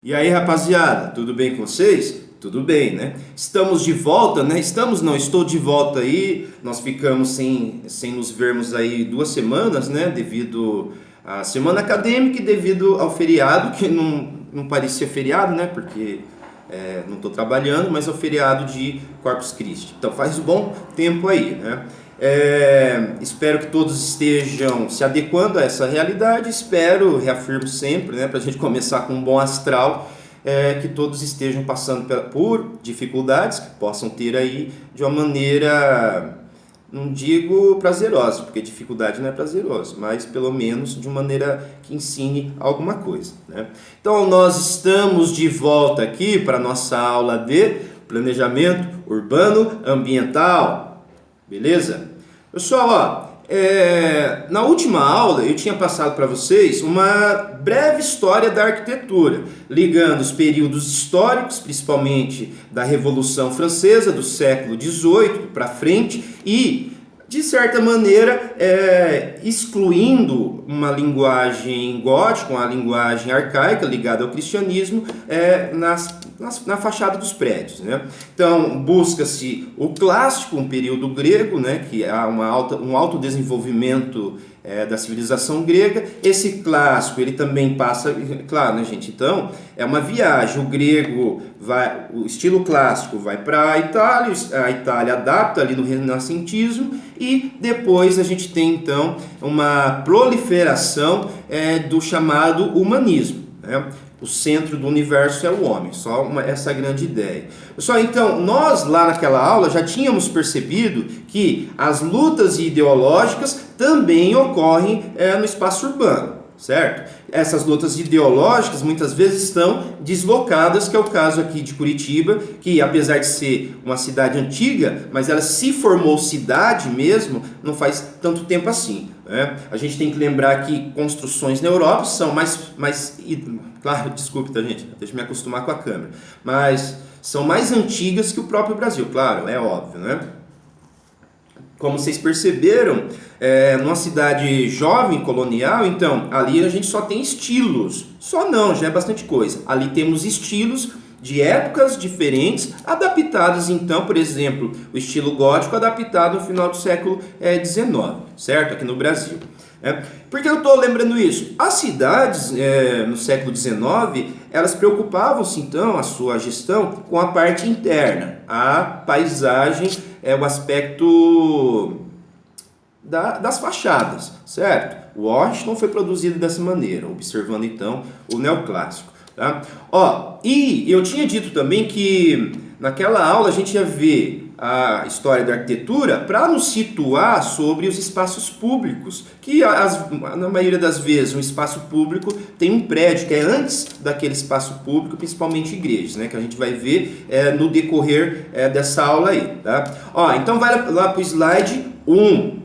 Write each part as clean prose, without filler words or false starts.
E aí, rapaziada, tudo bem com vocês? Tudo bem, né? Estamos de volta, né? Estou de volta aí. Nós ficamos sem nos vermos aí 2 semanas, né? Devido à semana acadêmica e devido ao feriado, que não parecia feriado, né? Porque não estou trabalhando, mas é o feriado de Corpus Christi. Então faz um bom tempo aí, né? Espero que todos estejam se adequando a essa realidade. Espero, reafirmo sempre, né, para a gente começar com um bom astral, que todos estejam passando por dificuldades que possam ter aí de uma maneira, não digo prazerosa, porque dificuldade não é prazerosa, mas pelo menos de uma maneira que ensine alguma coisa, né? Então nós estamos de volta aqui para a nossa aula de planejamento urbano ambiental. Beleza? Pessoal, na última aula eu tinha passado para vocês uma breve história da arquitetura, ligando os períodos históricos, principalmente da Revolução Francesa, do século XVIII para frente, e, de certa maneira, excluindo uma linguagem gótica, uma linguagem arcaica ligada ao cristianismo, na fachada dos prédios, né? Então, busca-se o clássico, um período grego, né, que há um alto desenvolvimento da civilização grega. Esse clássico, ele também passa, claro, né, gente? Então, é uma viagem. O estilo clássico vai para a Itália adapta ali no renascentismo, e depois a gente tem, então, uma proliferação do chamado humanismo, né? O centro do universo é o homem, essa grande ideia. Pessoal, então, nós lá naquela aula já tínhamos percebido que as lutas ideológicas também ocorrem no espaço urbano, certo? Essas lutas ideológicas muitas vezes estão deslocadas, que é o caso aqui de Curitiba, que apesar de ser uma cidade antiga, mas ela se formou cidade mesmo não faz tanto tempo assim, né? A gente tem que lembrar que construções na Europa são claro, desculpe, tá, gente? Deixa eu me acostumar com a câmera. Mas são mais antigas que o próprio Brasil, claro, é óbvio, né? Como vocês perceberam, numa cidade jovem, colonial, então, ali a gente só tem estilos. Só não, já é bastante coisa. Ali temos estilos de épocas diferentes, adaptados, então, por exemplo, o estilo gótico adaptado no final do século XIX, certo? Aqui no Brasil. Por que eu estou lembrando isso? As cidades no século XIX, elas preocupavam-se então, a sua gestão, com a parte interna, a paisagem, o aspecto das fachadas, certo? O Washington foi produzido dessa maneira, observando então o neoclássico, tá? E eu tinha dito também que naquela aula a gente ia ver a história da arquitetura para nos situar sobre os espaços públicos, que na maioria das vezes um espaço público tem um prédio que é antes daquele espaço público, principalmente igrejas, né, que a gente vai ver no decorrer dessa aula aí, tá? Então vai lá para o slide 1.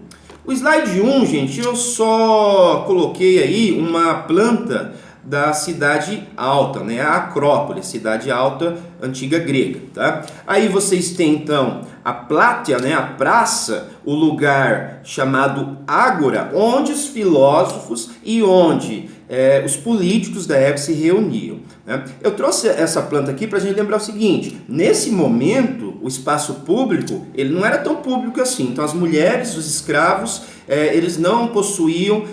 O slide 1, gente, eu só coloquei aí uma planta da cidade alta, né? A Acrópole, cidade alta antiga grega, tá? Aí vocês têm então a Plátea, né? A praça, o lugar chamado Ágora, onde os filósofos e onde os políticos da época se reuniam, né? Eu trouxe essa planta aqui para a gente lembrar o seguinte: nesse momento o espaço público ele não era tão público assim. Então as mulheres, os escravos, eles não possuíam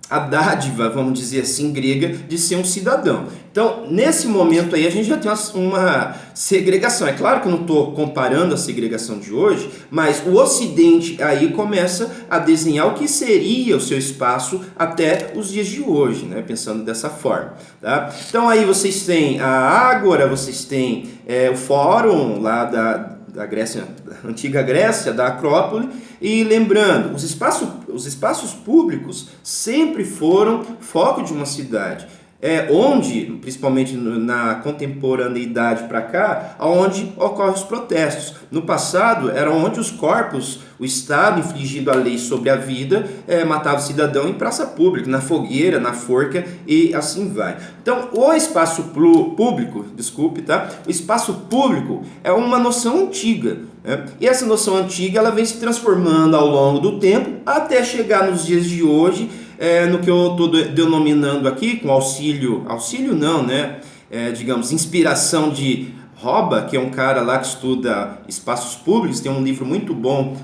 a dádiva, vamos dizer assim, grega, de ser um cidadão. Então, nesse momento aí, a gente já tem uma segregação. É claro que eu não estou comparando a segregação de hoje, mas o Ocidente aí começa a desenhar o que seria o seu espaço até os dias de hoje, né? Pensando dessa forma, tá? Então, aí vocês têm a Ágora, vocês têm o Fórum lá da Grécia, da antiga Grécia, da Acrópole, e lembrando, os espaços públicos sempre foram foco de uma cidade, onde, principalmente na contemporaneidade para cá, onde ocorrem os protestos. No passado, era onde os corpos, o Estado, infligindo a lei sobre a vida, matava o cidadão em praça pública, na fogueira, na forca e assim vai. Então, o espaço público, desculpe, tá? O espaço público é uma noção antiga, né? E essa noção antiga ela vem se transformando ao longo do tempo até chegar nos dias de hoje, no que eu estou denominando aqui, com auxílio não, né? Digamos, inspiração de Roba, que é um cara lá que estuda espaços públicos, tem um livro muito bom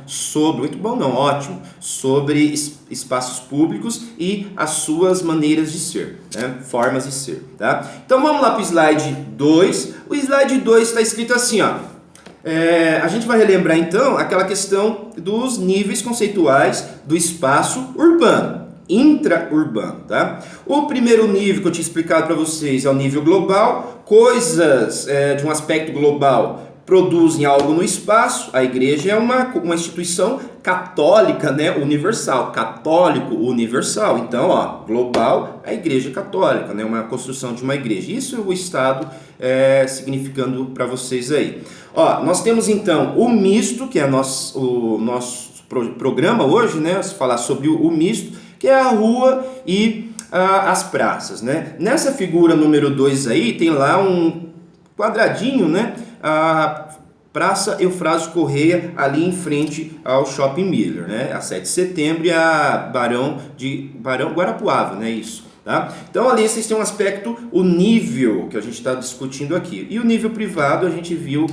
ótimo, sobre espaços públicos e as suas maneiras de ser, né? Formas de ser, tá? Então vamos lá para o slide 2. O slide 2 está escrito assim, ó. A gente vai relembrar então aquela questão dos níveis conceituais do espaço urbano, intraurbano, tá? O primeiro nível que eu tinha explicado para vocês é o nível global. Coisas de um aspecto global produzem algo no espaço. A igreja é uma instituição católica, né? Universal, católico universal. Então, ó, global, a igreja católica, né? Uma construção de uma igreja. Isso é o Estado significando para vocês aí. Ó, nós temos então o misto, que é o nosso programa hoje, né? Falar sobre o misto, que é a rua e as praças, né? Nessa figura número 2 aí, tem lá um quadradinho, né? A Praça Eufrásio Correia, ali em frente ao Shopping Miller, né? A 7 de setembro e a Barão Guarapuava, né? Isso, tá? Então ali vocês têm um aspecto, o nível que a gente está discutindo aqui. E o nível privado a gente viu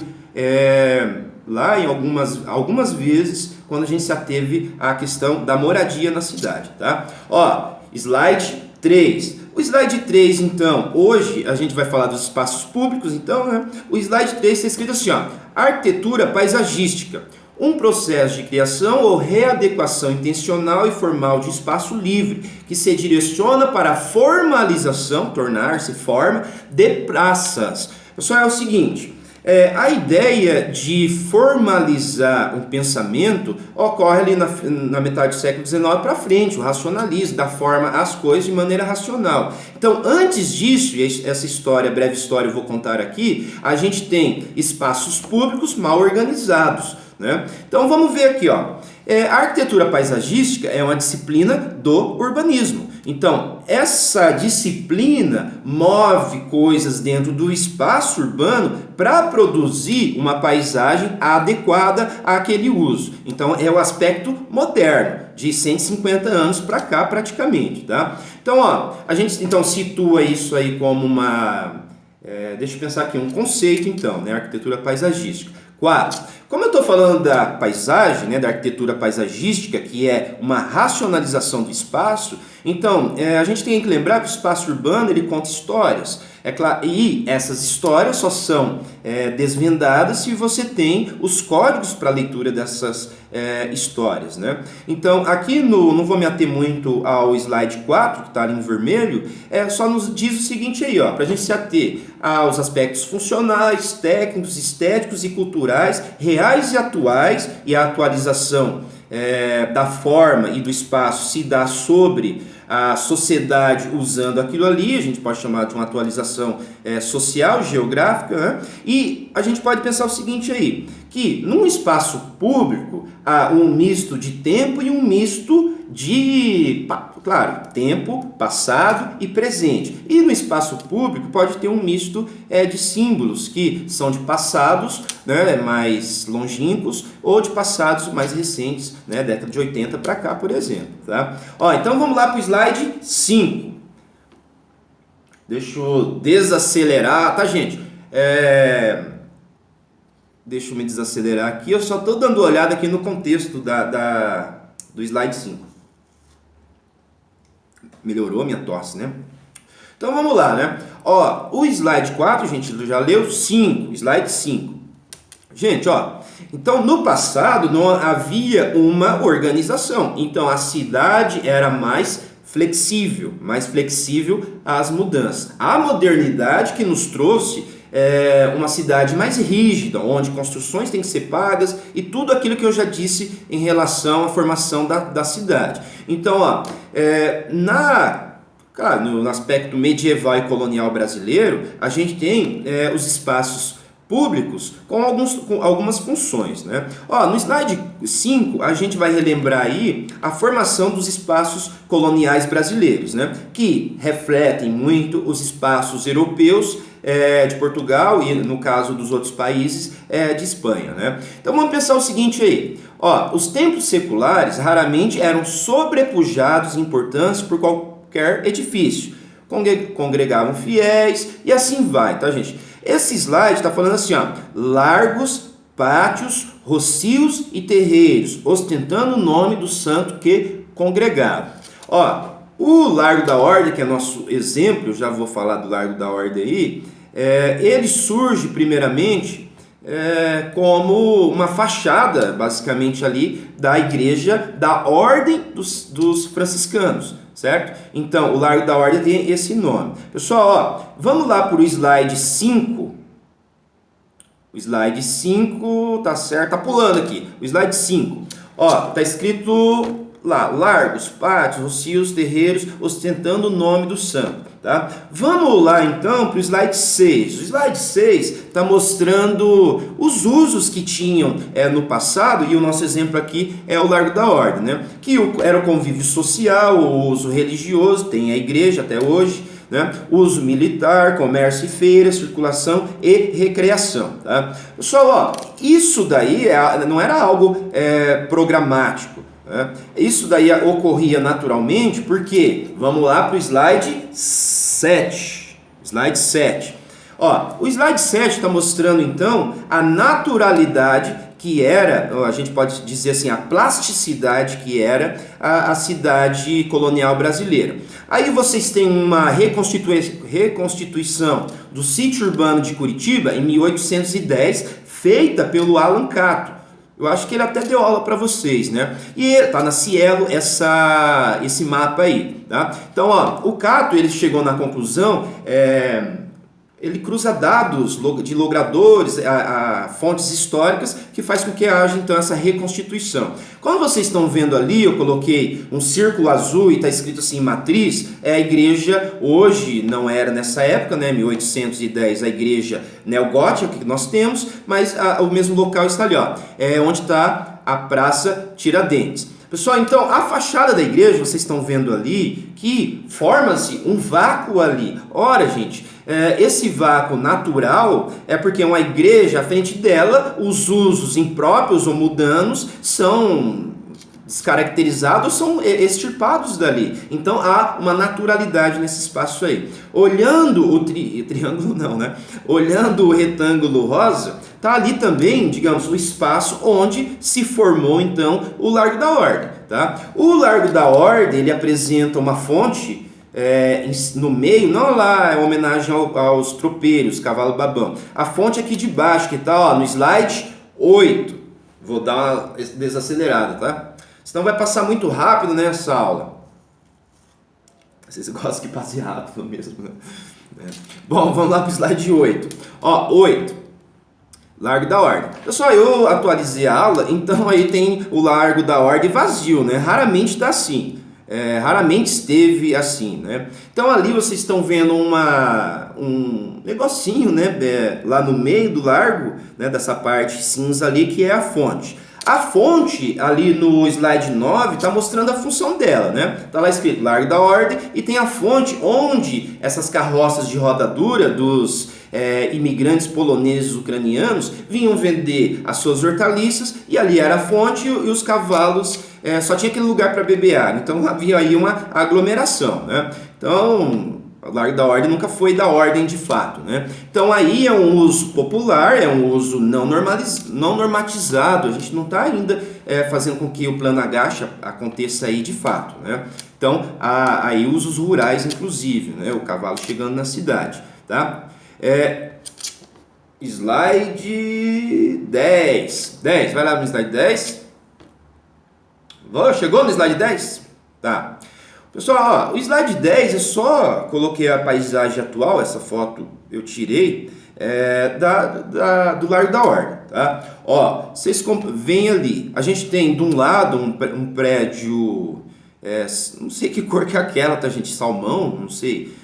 lá em algumas vezes, quando a gente se ateve à questão da moradia na cidade, tá? Ó, slide 3. O slide 3, então, hoje a gente vai falar dos espaços públicos, então, né? O slide 3 está escrito assim, ó, arquitetura paisagística, um processo de criação ou readequação intencional e formal de espaço livre, que se direciona para a formalização, tornar-se forma, de praças. Pessoal, é o seguinte... a ideia de formalizar um pensamento ocorre ali na metade do século XIX para frente, o racionalismo, da forma as coisas de maneira racional. Então, antes disso, e essa história, breve história eu vou contar aqui, a gente tem espaços públicos mal organizados, né? Então, vamos ver aqui, ó. A arquitetura paisagística é uma disciplina do urbanismo. Então, essa disciplina move coisas dentro do espaço urbano para produzir uma paisagem adequada àquele uso. Então, é o aspecto moderno, de 150 anos para cá praticamente, tá? Então, ó, a gente então situa isso aí como uma... deixa eu pensar aqui, um conceito então, né? Arquitetura paisagística. 4. Como eu estou falando da paisagem, né, da arquitetura paisagística, que é uma racionalização do espaço, então a gente tem que lembrar que o espaço urbano ele conta histórias. É claro, e essas histórias só são desvendadas se você tem os códigos para a leitura dessas histórias, né? Então, aqui não vou me ater muito ao slide 4, que está ali em vermelho, só nos diz o seguinte aí, ó, para a gente se ater aos aspectos funcionais, técnicos, estéticos e culturais, reais e atuais, e a atualização da forma e do espaço se dá sobre a sociedade usando aquilo ali, a gente pode chamar de uma atualização social, geográfica, né? E a gente pode pensar o seguinte aí, que num espaço público há um misto de tempo e um misto de, claro, tempo, passado e presente. E no espaço público pode ter um misto de símbolos que são de passados, né, mais longínquos ou de passados mais recentes, né, década de 80 para cá, por exemplo. Tá? Ó, então vamos lá para o slide 5. Deixa eu desacelerar, tá, gente? Deixa eu me desacelerar aqui, eu só estou dando uma olhada aqui no contexto do slide 5. Melhorou minha tosse, né? Então vamos lá, né? Ó, o slide 4, gente, já leu 5, slide 5. Gente, ó, então no passado não havia uma organização, então a cidade era mais flexível às mudanças. A modernidade que nos trouxe uma cidade mais rígida, onde construções têm que ser pagas e tudo aquilo que eu já disse em relação à formação da cidade. Então, ó, claro, no aspecto medieval e colonial brasileiro, a gente tem os espaços públicos com algumas funções, né? Ó, no slide 5 a gente vai relembrar aí a formação dos espaços coloniais brasileiros, né? Que refletem muito os espaços europeus de Portugal e, no caso dos outros países, de Espanha, né? Então vamos pensar o seguinte aí. Ó, os templos seculares raramente eram sobrepujados em importância por qualquer edifício. Congregavam fiéis e assim vai, tá, gente? Esse slide está falando assim, ó, largos, pátios, rocios e terreiros, ostentando o nome do santo que congregava. Ó, o Largo da Ordem, que é nosso exemplo, eu já vou falar do Largo da Ordem aí, ele surge primeiramente como uma fachada, basicamente ali, da igreja da Ordem dos Franciscanos, certo? Então, o Largo da Ordem tem esse nome. Pessoal, ó, vamos lá para o slide 5. O slide 5, tá certo? Tá pulando aqui. O slide 5. Ó, tá escrito lá, largos, pátios, rocios, terreiros, ostentando o nome do santo, tá? Vamos lá então para o slide 6. O slide 6 está mostrando os usos que tinham no passado, e o nosso exemplo aqui é o Largo da Ordem, né? Que era o convívio social, o uso religioso, tem a igreja até hoje, né? Uso militar, comércio e feira, circulação e recreação, tá? Pessoal, ó, isso daí não era algo programático. Isso daí ocorria naturalmente porque, vamos lá para o slide 7. Slide 7. Ó, o slide 7 está mostrando então a naturalidade que era, a gente pode dizer assim, a plasticidade que era a cidade colonial brasileira. Aí vocês têm uma reconstituição do sítio urbano de Curitiba em 1810, feita pelo Alan Cato. Eu acho que ele até deu aula para vocês, né? E tá na Cielo esse mapa aí, tá? Então, ó, o Cato, ele chegou na conclusão, ele cruza dados de logradores, fontes históricas, que faz com que haja, então, essa reconstituição. Quando vocês estão vendo ali, eu coloquei um círculo azul e está escrito assim, matriz, é a igreja, hoje, não era nessa época, né, 1810, a igreja neogótica que nós temos, mas o mesmo local está ali, ó, onde está a Praça Tiradentes. Pessoal, então, a fachada da igreja, vocês estão vendo ali, que forma-se um vácuo ali. Ora, gente, esse vácuo natural é porque uma igreja, à frente dela, os usos impróprios ou mundanos são descaracterizados, são extirpados dali. Então, há uma naturalidade nesse espaço aí. Olhando o triângulo não, né? Olhando o retângulo rosa, está ali também, digamos, o espaço onde se formou, então, o Largo da Ordem, tá? O Largo da Ordem, ele apresenta uma fonte no meio, não lá, é uma homenagem aos tropeiros, cavalo babão. A fonte aqui de baixo, que está no slide 8. Vou dar uma desacelerada, tá? Senão vai passar muito rápido nessa aula. Vocês gostam que passe rápido mesmo, né? Bom, vamos lá para o slide 8. Ó, 8. Largo da Ordem. Pessoal, eu atualizei a aula, então aí tem o Largo da Ordem vazio, né? Raramente está assim. Raramente esteve assim, né? Então ali vocês estão vendo um negocinho, né? Lá no meio do largo, né? Dessa parte cinza ali, que é a fonte. A fonte, ali no slide 9, está mostrando a função dela, né? Está lá escrito Largo da Ordem e tem a fonte onde essas carroças de roda dura dos imigrantes poloneses ucranianos vinham vender as suas hortaliças e ali era a fonte e os cavalos só tinha aquele lugar para beber água. Então havia aí uma aglomeração, né? Então, o Largo da Ordem nunca foi da ordem de fato, né? Então aí é um uso popular, é um uso não normatizado, a gente não está ainda fazendo com que o plano agacha aconteça aí de fato, né? Então, há aí usos rurais inclusive, né? O cavalo chegando na cidade, tá? Slide 10. Vai lá no slide 10. Chegou no slide 10? Tá. Pessoal, ó, o slide 10 é só coloquei a paisagem atual, essa foto eu tirei do Largo da Ordem, tá? Ó, vocês veem ali, a gente tem de um lado um prédio, não sei que cor que é aquela, tá, gente? Salmão, não sei.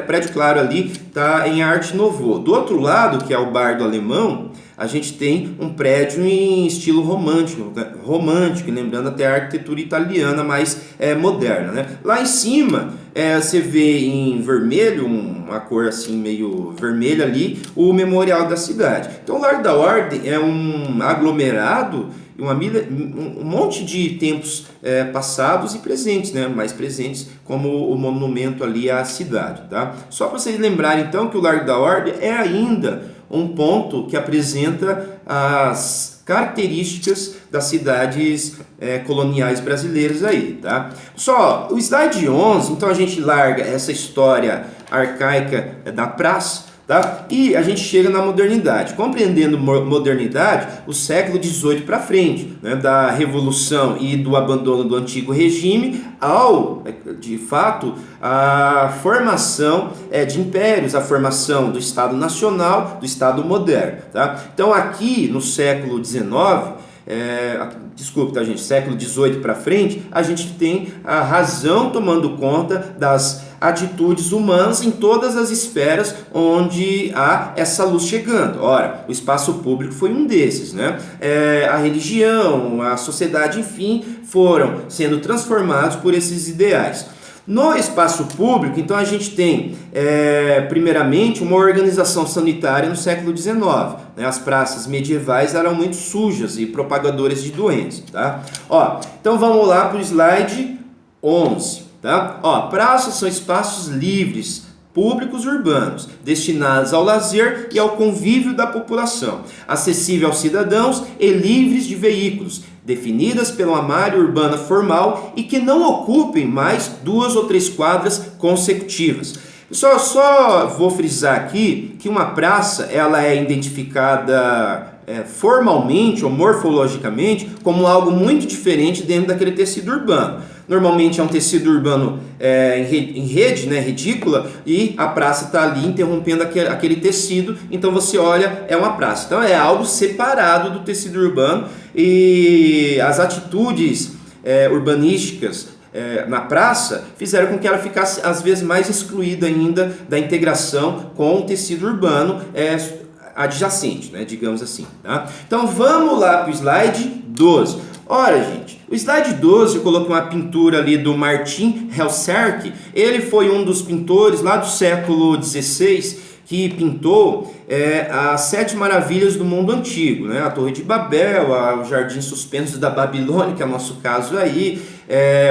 Prédio claro ali tá em Arte Nouveau. Do outro lado, que é o Bar do Alemão, a gente tem um prédio em estilo romântico, né? Romântico, lembrando até a arquitetura italiana mais moderna, né? Lá em cima, você vê em vermelho, uma cor assim meio vermelha ali, o memorial da cidade. Então o Largo da Ordem é um aglomerado, um monte de tempos passados e presentes, né? Mais presentes, como o monumento ali à cidade, tá? Só para vocês lembrarem então que o Largo da Ordem é ainda um ponto que apresenta as características das cidades coloniais brasileiras aí, tá? Só o slide 11, então a gente larga essa história arcaica da praça, tá? E a gente chega na modernidade, compreendendo modernidade, o século XVIII para frente, né? Da revolução e do abandono do antigo regime ao, de fato, a formação de impérios, a formação do Estado Nacional, do Estado moderno, tá? Então aqui no século XIX, desculpe, tá, gente, século XVIII para frente, a gente tem a razão tomando conta das atitudes humanas em todas as esferas onde há essa luz chegando. Ora, o espaço público foi um desses, né? A religião, a sociedade, enfim, foram sendo transformados por esses ideais. No espaço público, então, a gente tem, primeiramente, uma organização sanitária no século XIX. Né? As praças medievais eram muito sujas e propagadoras de doenças. Tá? Então, vamos lá para o slide 11. Tá? Praças são espaços livres, públicos urbanos, destinados ao lazer e ao convívio da população, acessível aos cidadãos e livres de veículos, definidas pela malha urbana formal e que não ocupem mais 2 ou 3 quadras consecutivas. Só vou frisar aqui que uma praça ela é identificada formalmente ou morfologicamente como algo muito diferente dentro daquele tecido urbano. Normalmente é um tecido urbano em rede, né, retícula, e a praça está ali interrompendo aquele tecido, então você olha, é uma praça. Então é algo separado do tecido urbano e as atitudes urbanísticas na praça fizeram com que ela ficasse às vezes mais excluída ainda da integração com o tecido urbano adjacente, né, digamos assim. Tá? Então vamos lá para o slide 12. Ora, gente, o slide 12 eu coloquei uma pintura ali do Martin Helserk. Ele foi um dos pintores lá do século XVI que pintou as 7 maravilhas do mundo antigo, né? A Torre de Babel, o Jardim Suspenso da Babilônia, que é o nosso caso aí,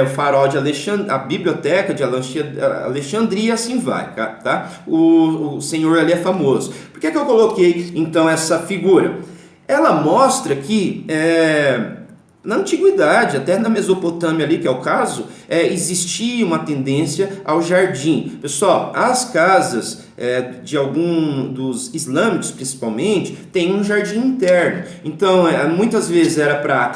o Farol de Alexandria, a Biblioteca de Alexandria, assim vai, tá? O senhor ali é famoso. Por que eu coloquei então essa figura? Ela mostra que na antiguidade, até na Mesopotâmia ali, que é o caso, existia uma tendência ao jardim. Pessoal, as casas de algum dos islâmicos, principalmente, tem um jardim interno. Então, muitas vezes era para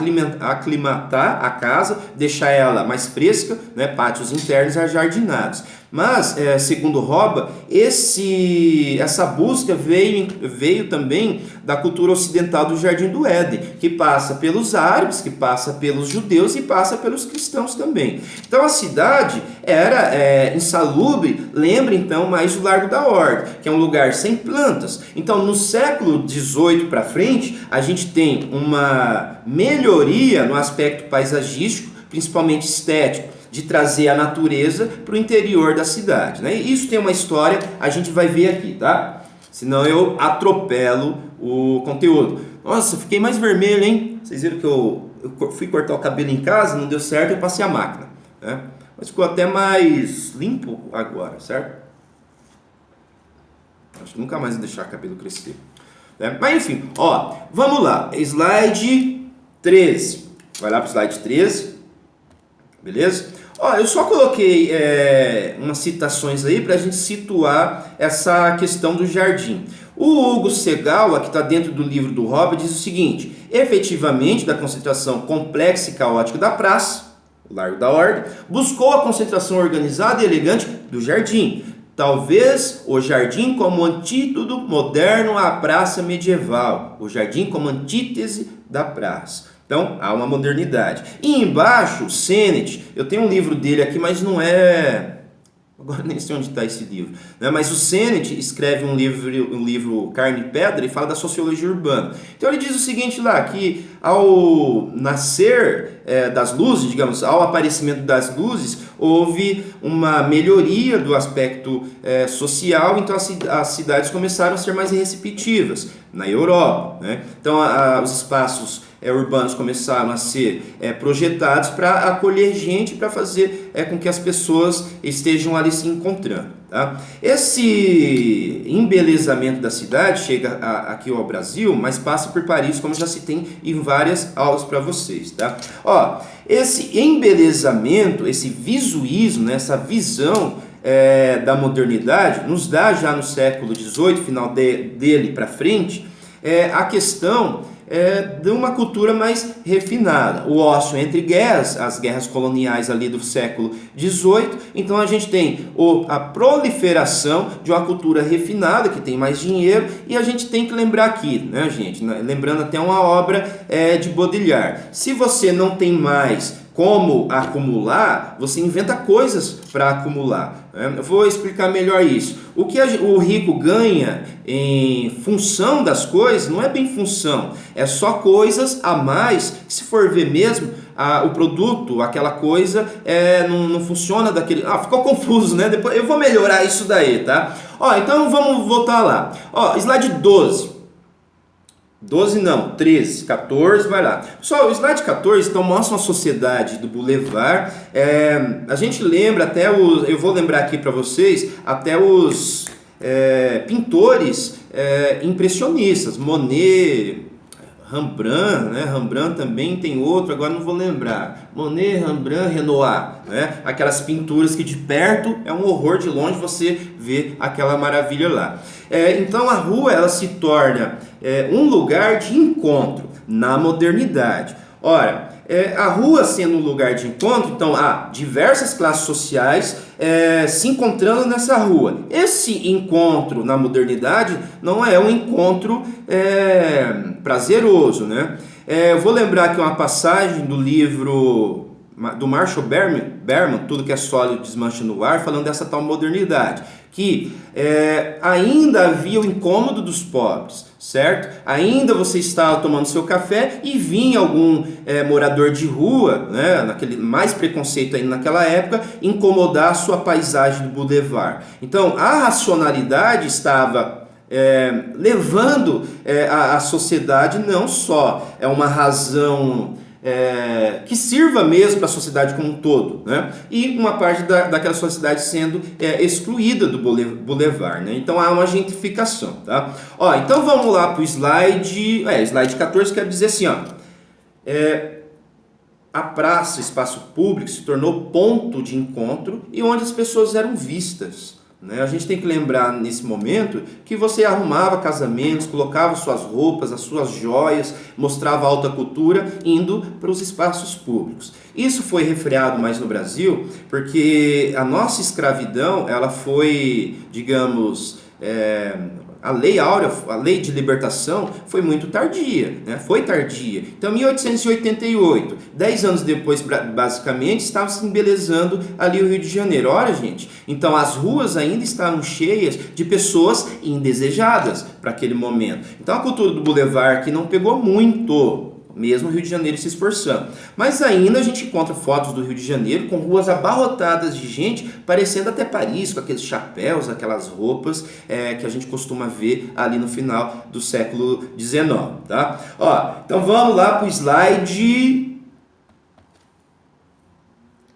aclimatar a casa, deixar ela mais fresca, né, pátios internos ajardinados. Mas, segundo Roba, essa busca veio também da cultura ocidental do Jardim do Éden, que passa pelos árabes, que passa pelos judeus e passa pelos cristãos também. Então a cidade era insalubre, lembra então mais o Largo da Ordem, que é um lugar sem plantas. Então no século XVIII para frente, a gente tem uma melhoria no aspecto paisagístico, principalmente estético, de trazer a natureza para o interior da cidade, né? E isso tem uma história, a gente vai ver aqui, tá? Senão eu atropelo o conteúdo. Nossa, fiquei mais vermelho, hein? Vocês viram que eu fui cortar o cabelo em casa, não deu certo, eu passei a máquina, né? Mas ficou até mais limpo agora, certo? Acho que nunca mais vou deixar o cabelo crescer, né? Mas enfim, vamos lá. Slide 13. Vai lá para o slide 13. Beleza? Eu só coloquei umas citações aí para a gente situar essa questão do jardim. O Hugo Segal, que está dentro do livro do Roba, diz o seguinte: efetivamente, da concentração complexa e caótica da praça, o Largo da Ordem, buscou a concentração organizada e elegante do jardim. Talvez o jardim como antídoto moderno à praça medieval, o jardim como antítese da praça. Então, há uma modernidade. E embaixo, Sennett, eu tenho um livro dele aqui, mas não é Agora nem sei onde está esse livro, né? Mas o Sennett escreve um livro Carne e Pedra e fala da sociologia urbana. Então ele diz o seguinte lá, que ao nascer das luzes, digamos, ao aparecimento das luzes, houve uma melhoria do aspecto social, então as cidades começaram a ser mais receptivas na Europa, né? Então os espaços urbanos começaram a ser projetados para acolher gente, para fazer com que as pessoas estejam ali se encontrando. Tá? Esse embelezamento da cidade chega aqui ao Brasil, mas passa por Paris, como já citei em várias aulas para vocês. Tá? Ó, esse embelezamento, esse visuísmo, né, essa visão da modernidade, nos dá já no século XVIII, final dele para frente, a questão de uma cultura mais refinada. O ócio entre guerras, as guerras coloniais ali do século XVIII, então a gente tem a proliferação de uma cultura refinada, que tem mais dinheiro, e a gente tem que lembrar aqui, né, gente, lembrando até uma obra de Baudrillard, se você não tem mais como acumular, você inventa coisas para acumular. Eu vou explicar melhor isso. O que o rico ganha em função das coisas não é bem função, é só coisas a mais, que se for ver mesmo, o produto, aquela coisa, não funciona daquele... ficou confuso, né? Depois eu vou melhorar isso daí, tá? Então vamos voltar lá. Slide 12. 12 não, 13, 14, vai lá. Pessoal, o slide 14 então mostra uma sociedade do Boulevard. A gente lembra até eu vou lembrar aqui para vocês, até os pintores impressionistas, Monet, Rembrandt, né? Rembrandt também tem outro, agora não vou lembrar. Monet, Rembrandt, Renoir, né? Aquelas pinturas que de perto é um horror, de longe você vê aquela maravilha lá. Então a rua ela se torna um lugar de encontro na modernidade. Ora, a rua sendo um lugar de encontro, então há diversas classes sociais se encontrando nessa rua. Esse encontro na modernidade não é um encontro prazeroso, né? Eu vou lembrar aqui uma passagem do livro do Marshall Berman, Tudo que é Sólido Desmancha no Ar, falando dessa tal modernidade, que ainda havia o incômodo dos pobres, certo? Ainda você estava tomando seu café e vinha algum morador de rua, né, naquele mais preconceito ainda naquela época, incomodar a sua paisagem do Boulevard. Então a racionalidade estava levando a sociedade não só uma razão que sirva mesmo para a sociedade como um todo, né? E uma parte daquela sociedade sendo excluída do Boulevard, né? Então há uma gentrificação, tá? Então vamos lá para o slide 14, quero dizer assim, a praça, espaço público, se tornou ponto de encontro e onde as pessoas eram vistas. A gente tem que lembrar nesse momento que você arrumava casamentos, colocava suas roupas, as suas joias, mostrava alta cultura indo para os espaços públicos. Isso foi refreado mais no Brasil porque a nossa escravidão ela foi, digamos, a lei áurea, a lei de libertação foi muito tardia, né? Foi tardia. Então, 1888, 10 anos depois, basicamente, estava se embelezando ali o Rio de Janeiro. Olha, gente, então as ruas ainda estavam cheias de pessoas indesejadas para aquele momento. Então, a cultura do Boulevard que não pegou muito, mesmo o Rio de Janeiro se esforçando. Mas ainda a gente encontra fotos do Rio de Janeiro com ruas abarrotadas de gente, parecendo até Paris, com aqueles chapéus, aquelas roupas que a gente costuma ver ali no final do século XIX. Tá? Então vamos lá para o slide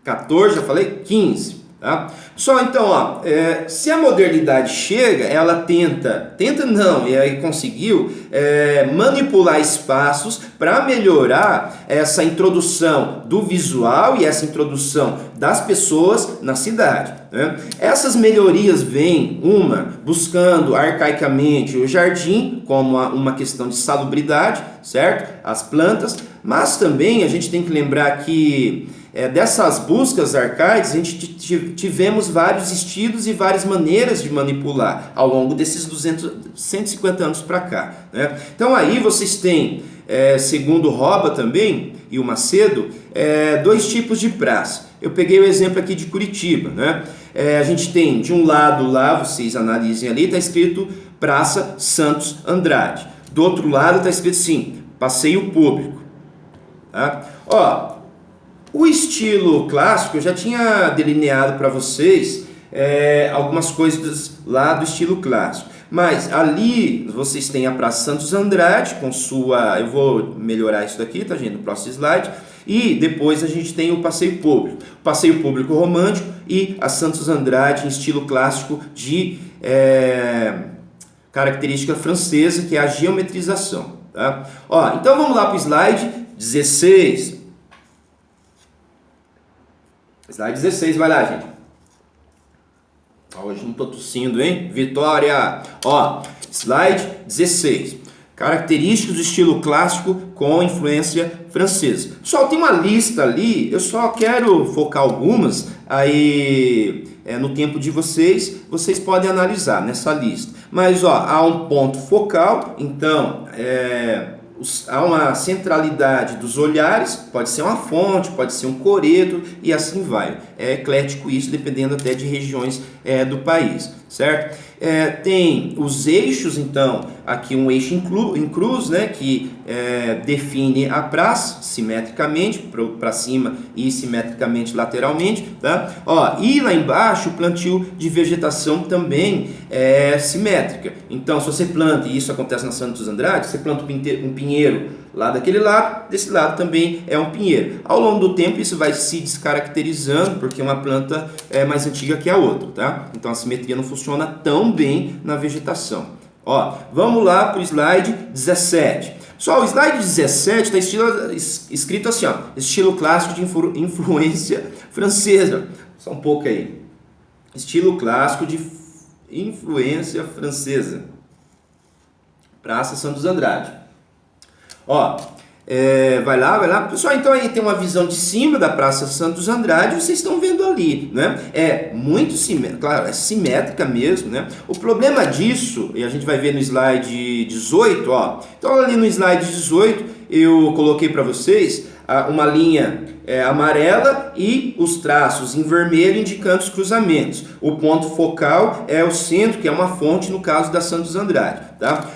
14, já falei? 15. Tá? Pessoal, então, se a modernidade chega, ela tenta não, e aí conseguiu manipular espaços para melhorar essa introdução do visual e essa introdução das pessoas na cidade, né? Essas melhorias vêm, buscando arcaicamente o jardim como uma questão de salubridade, certo? As plantas, mas também a gente tem que lembrar que dessas buscas arcaicas, a gente tivemos vários estilos e várias maneiras de manipular ao longo desses 150 anos para cá, né? Então aí vocês têm, segundo o Roba também e o Macedo, dois tipos de praça. eu peguei o exemplo aqui de Curitiba, né? A gente tem de um lado lá, vocês analisem ali, está escrito Praça Santos Andrade. Do outro lado está escrito assim, Passeio Público. Tá? Ó, o estilo clássico eu já tinha delineado para vocês algumas coisas lá do estilo clássico. Mas ali vocês têm a Praça Santos Andrade com sua... Eu vou melhorar isso daqui, tá, gente? No próximo slide. E depois a gente tem o Passeio Público. O Passeio Público romântico e a Santos Andrade em estilo clássico de característica francesa, que é a geometrização. Tá? Ó, então vamos lá para o slide 16. Slide 16, vai lá, gente. Hoje não estou tossindo, hein? Vitória! Ó, slide 16. Características do estilo clássico com influência francesa. Pessoal, tem uma lista ali, eu só quero focar algumas, aí no tempo de vocês podem analisar nessa lista. Mas ó, há um ponto focal, então há uma centralidade dos olhares, pode ser uma fonte, pode ser um coreto e assim vai. É eclético isso, dependendo até de regiões do país, certo? Tem os eixos, então, aqui um eixo em cruz, né, que define a praça simetricamente para cima e simetricamente lateralmente, tá? Ó, e lá embaixo o plantio de vegetação também é simétrica. Então, se você planta, e isso acontece na Santos Andrade, você planta um pinheiro lá daquele lado, desse lado também é um pinheiro. Ao longo do tempo isso vai se descaracterizando, porque uma planta é mais antiga que a outra, tá? Então a simetria não funciona tão bem na vegetação. Ó, vamos lá para o slide 17. Só o slide 17 está escrito assim, ó, estilo clássico de influência francesa. Só um pouco aí. Estilo clássico de influência francesa. Praça Santos Andrade. Ó, vai lá. Pessoal, então aí tem uma visão de cima da Praça Santos Andrade, vocês estão vendo ali, né? É muito simétrica, claro, é simétrica mesmo, né? O problema disso, e a gente vai ver no slide 18, ó. Então ali no slide 18, eu coloquei para vocês uma linha amarela e os traços em vermelho indicando os cruzamentos. O ponto focal é o centro, que é uma fonte no caso da Santos Andrade, tá?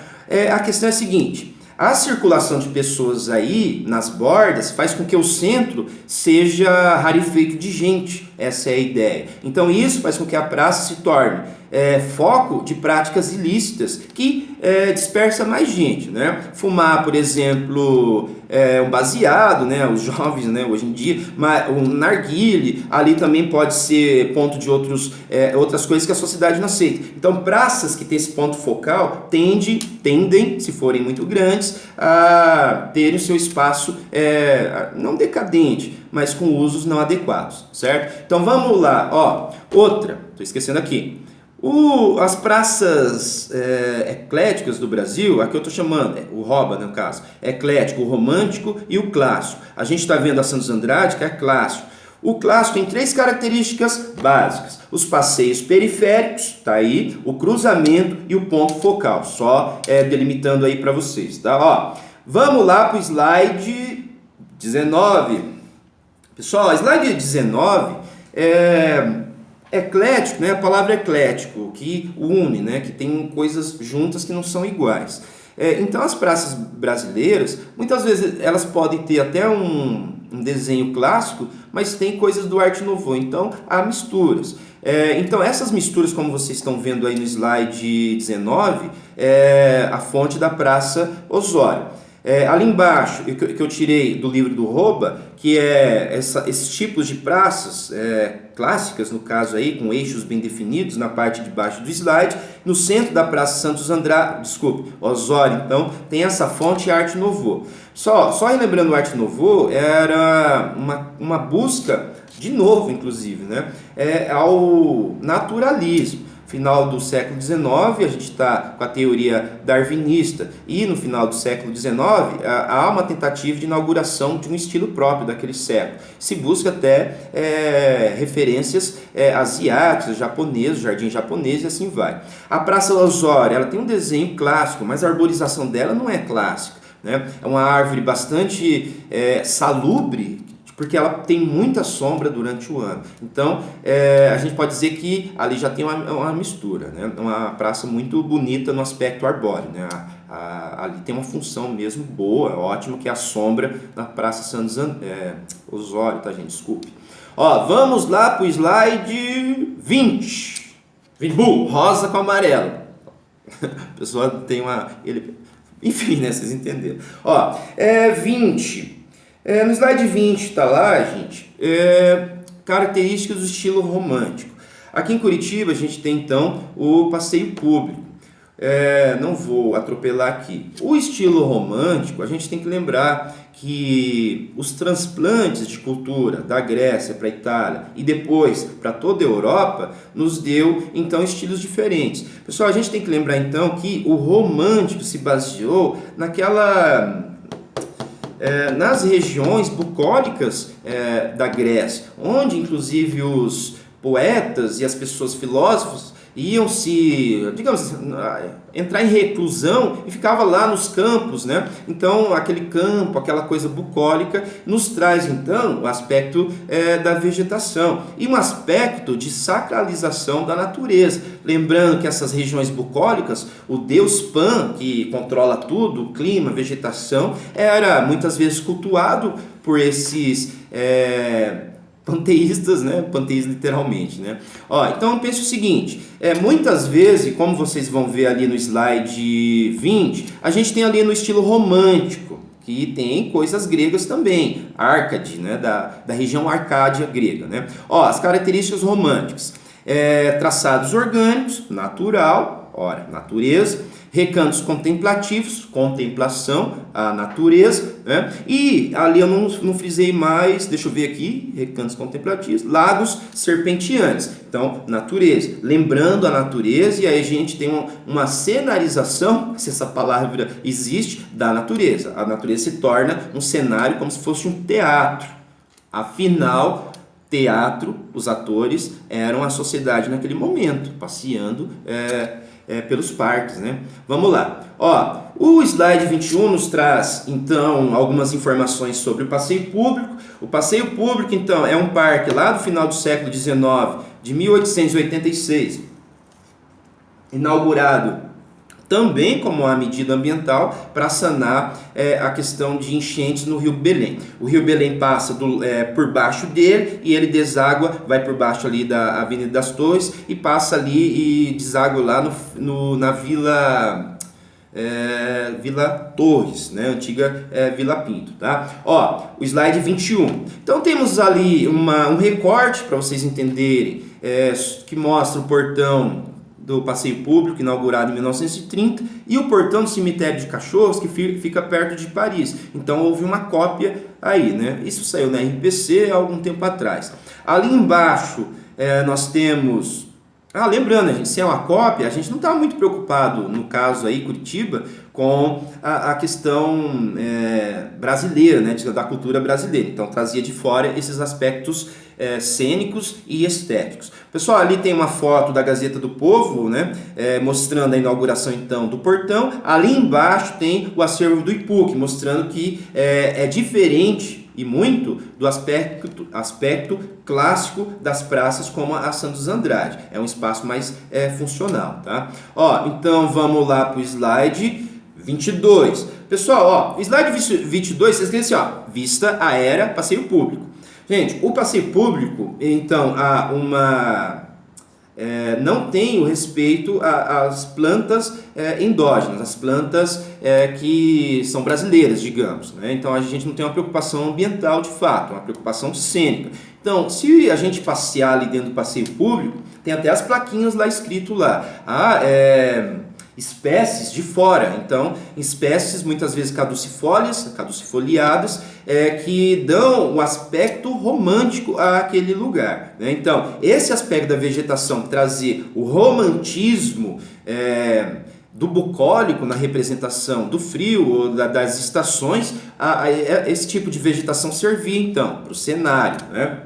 A questão é a seguinte: a circulação de pessoas aí nas bordas faz com que o centro seja rarefeito de gente, essa é a ideia. Então isso faz com que a praça se torne foco de práticas ilícitas que dispersa mais gente, né? Fumar, por exemplo, um baseado, né? Os jovens, né? Hoje em dia, um narguile, ali também pode ser ponto de outras coisas que a sociedade não aceita. Então praças que têm esse ponto focal tendem, se forem muito grandes, a terem o seu espaço não decadente, mas com usos não adequados, certo? Então vamos lá, ó, outra, estou esquecendo aqui. As praças ecléticas do Brasil, aqui eu estou chamando, o ROBA no caso, eclético, o romântico e o clássico. A gente está vendo a Santos Andrade, que é clássico. O clássico tem 3 características básicas: os passeios periféricos, tá aí, o cruzamento e o ponto focal. Só delimitando aí para vocês, tá? Ó, vamos lá para o slide 19. Pessoal, slide 19 eclético, né? A palavra eclético, que une, né? Que tem coisas juntas que não são iguais. Então as praças brasileiras, muitas vezes elas podem ter até um desenho clássico, mas tem coisas do Arte Nouveau, então há misturas. Então essas misturas, como vocês estão vendo aí no slide 19, a fonte da Praça Osório. Ali embaixo, que eu tirei do livro do Roba, que esses tipos de praças clássicas, no caso aí, com eixos bem definidos na parte de baixo do slide. No centro da Praça Santos Osório, então, tem essa fonte Arte Nouveau. Só relembrando o Arte Nouveau, era uma busca, de novo inclusive, né, ao naturalismo. Final do século XIX, a gente está com a teoria darwinista, e no final do século XIX há uma tentativa de inauguração de um estilo próprio daquele século. Se busca até referências asiáticas, japonesas, jardim japonês e assim vai. A Praça Osório, ela tem um desenho clássico, mas a arborização dela não é clássica, né? É uma árvore bastante salubre, porque ela tem muita sombra durante o ano. Então, a gente pode dizer que ali já tem uma mistura, né? Uma praça muito bonita no aspecto arbóreo, né? Ali tem uma função mesmo boa, ótima, que é a sombra na Praça Santos Osório, tá, gente? Desculpe. Ó, vamos lá para o slide 20. Rosa com amarelo. A pessoa tem enfim, né? Vocês entenderam. Ó, 20. No slide 20 tá lá, gente, características do estilo romântico. Aqui em Curitiba a gente tem então o passeio público. Não vou atropelar aqui. O estilo romântico, a gente tem que lembrar que os transplantes de cultura da Grécia para a Itália e depois para toda a Europa nos deu então estilos diferentes. Pessoal, a gente tem que lembrar então que o romântico se baseou nas regiões bucólicas da Grécia, onde inclusive os poetas e as pessoas filósofos iam entrar em reclusão e ficava lá nos campos, né? Então, aquele campo, aquela coisa bucólica, nos traz então o aspecto da vegetação e um aspecto de sacralização da natureza. Lembrando que essas regiões bucólicas, o deus Pan, que controla tudo, o clima, a vegetação, era muitas vezes cultuado por esses panteístas, né? Panteístas literalmente, né? Então pense o seguinte, muitas vezes, como vocês vão ver ali no slide 20, a gente tem ali no estilo romântico, que tem coisas gregas também, Árcade, né? Da região Arcádia grega, né? As características românticas, traçados orgânicos, natural, natureza, recantos contemplativos, contemplação, a natureza, né? E ali eu não frisei mais, deixa eu ver aqui, recantos contemplativos, lagos serpenteantes, então natureza, lembrando a natureza, e aí a gente tem uma cenarização, se essa palavra existe, da natureza. A natureza se torna um cenário como se fosse um teatro, afinal, teatro, os atores eram a sociedade naquele momento, passeando pelos parques, né? Vamos lá. O slide 21 nos traz, então, algumas informações sobre o passeio público. O passeio público, então, é um parque lá do final do século XIX, de 1886, inaugurado também como uma medida ambiental para sanar a questão de enchentes no Rio Belém. O Rio Belém passa por baixo dele e ele deságua, vai por baixo ali da Avenida das Torres e passa ali e deságua lá na Vila Torres, né? Antiga Vila Pinto, tá? O slide 21. Então temos ali um recorte para vocês entenderem, que mostra o portão do passeio público, inaugurado em 1930, e o portão do cemitério de cachorros, que fica perto de Paris. Então houve uma cópia aí, né? Isso saiu na RPC há algum tempo atrás. Ali embaixo nós temos... lembrando, gente, se é uma cópia, a gente não está muito preocupado, no caso aí, Curitiba, com a questão brasileira, né, da cultura brasileira. Então trazia de fora esses aspectos cênicos e estéticos. Pessoal, ali tem uma foto da Gazeta do Povo, né, mostrando a inauguração então do portão. Ali embaixo tem o acervo do IPUC, mostrando que é diferente e muito do aspecto clássico das praças como a Santos Andrade. É um espaço mais funcional, tá? Então vamos lá para o slide 22. Pessoal, slide 22, vocês querem assim, vista aérea, passeio público. Gente, o passeio público, então, não tem o respeito às plantas endógenas, as plantas que são brasileiras, digamos, né? Então a gente não tem uma preocupação ambiental de fato, uma preocupação cênica. Então, se a gente passear ali dentro do passeio público, tem até as plaquinhas lá escrito lá, espécies de fora, então espécies muitas vezes caducifoliadas, que dão um aspecto romântico àquele lugar, né? Então esse aspecto da vegetação, trazer o romantismo do bucólico na representação do frio ou das estações, esse tipo de vegetação servia então para o cenário, né?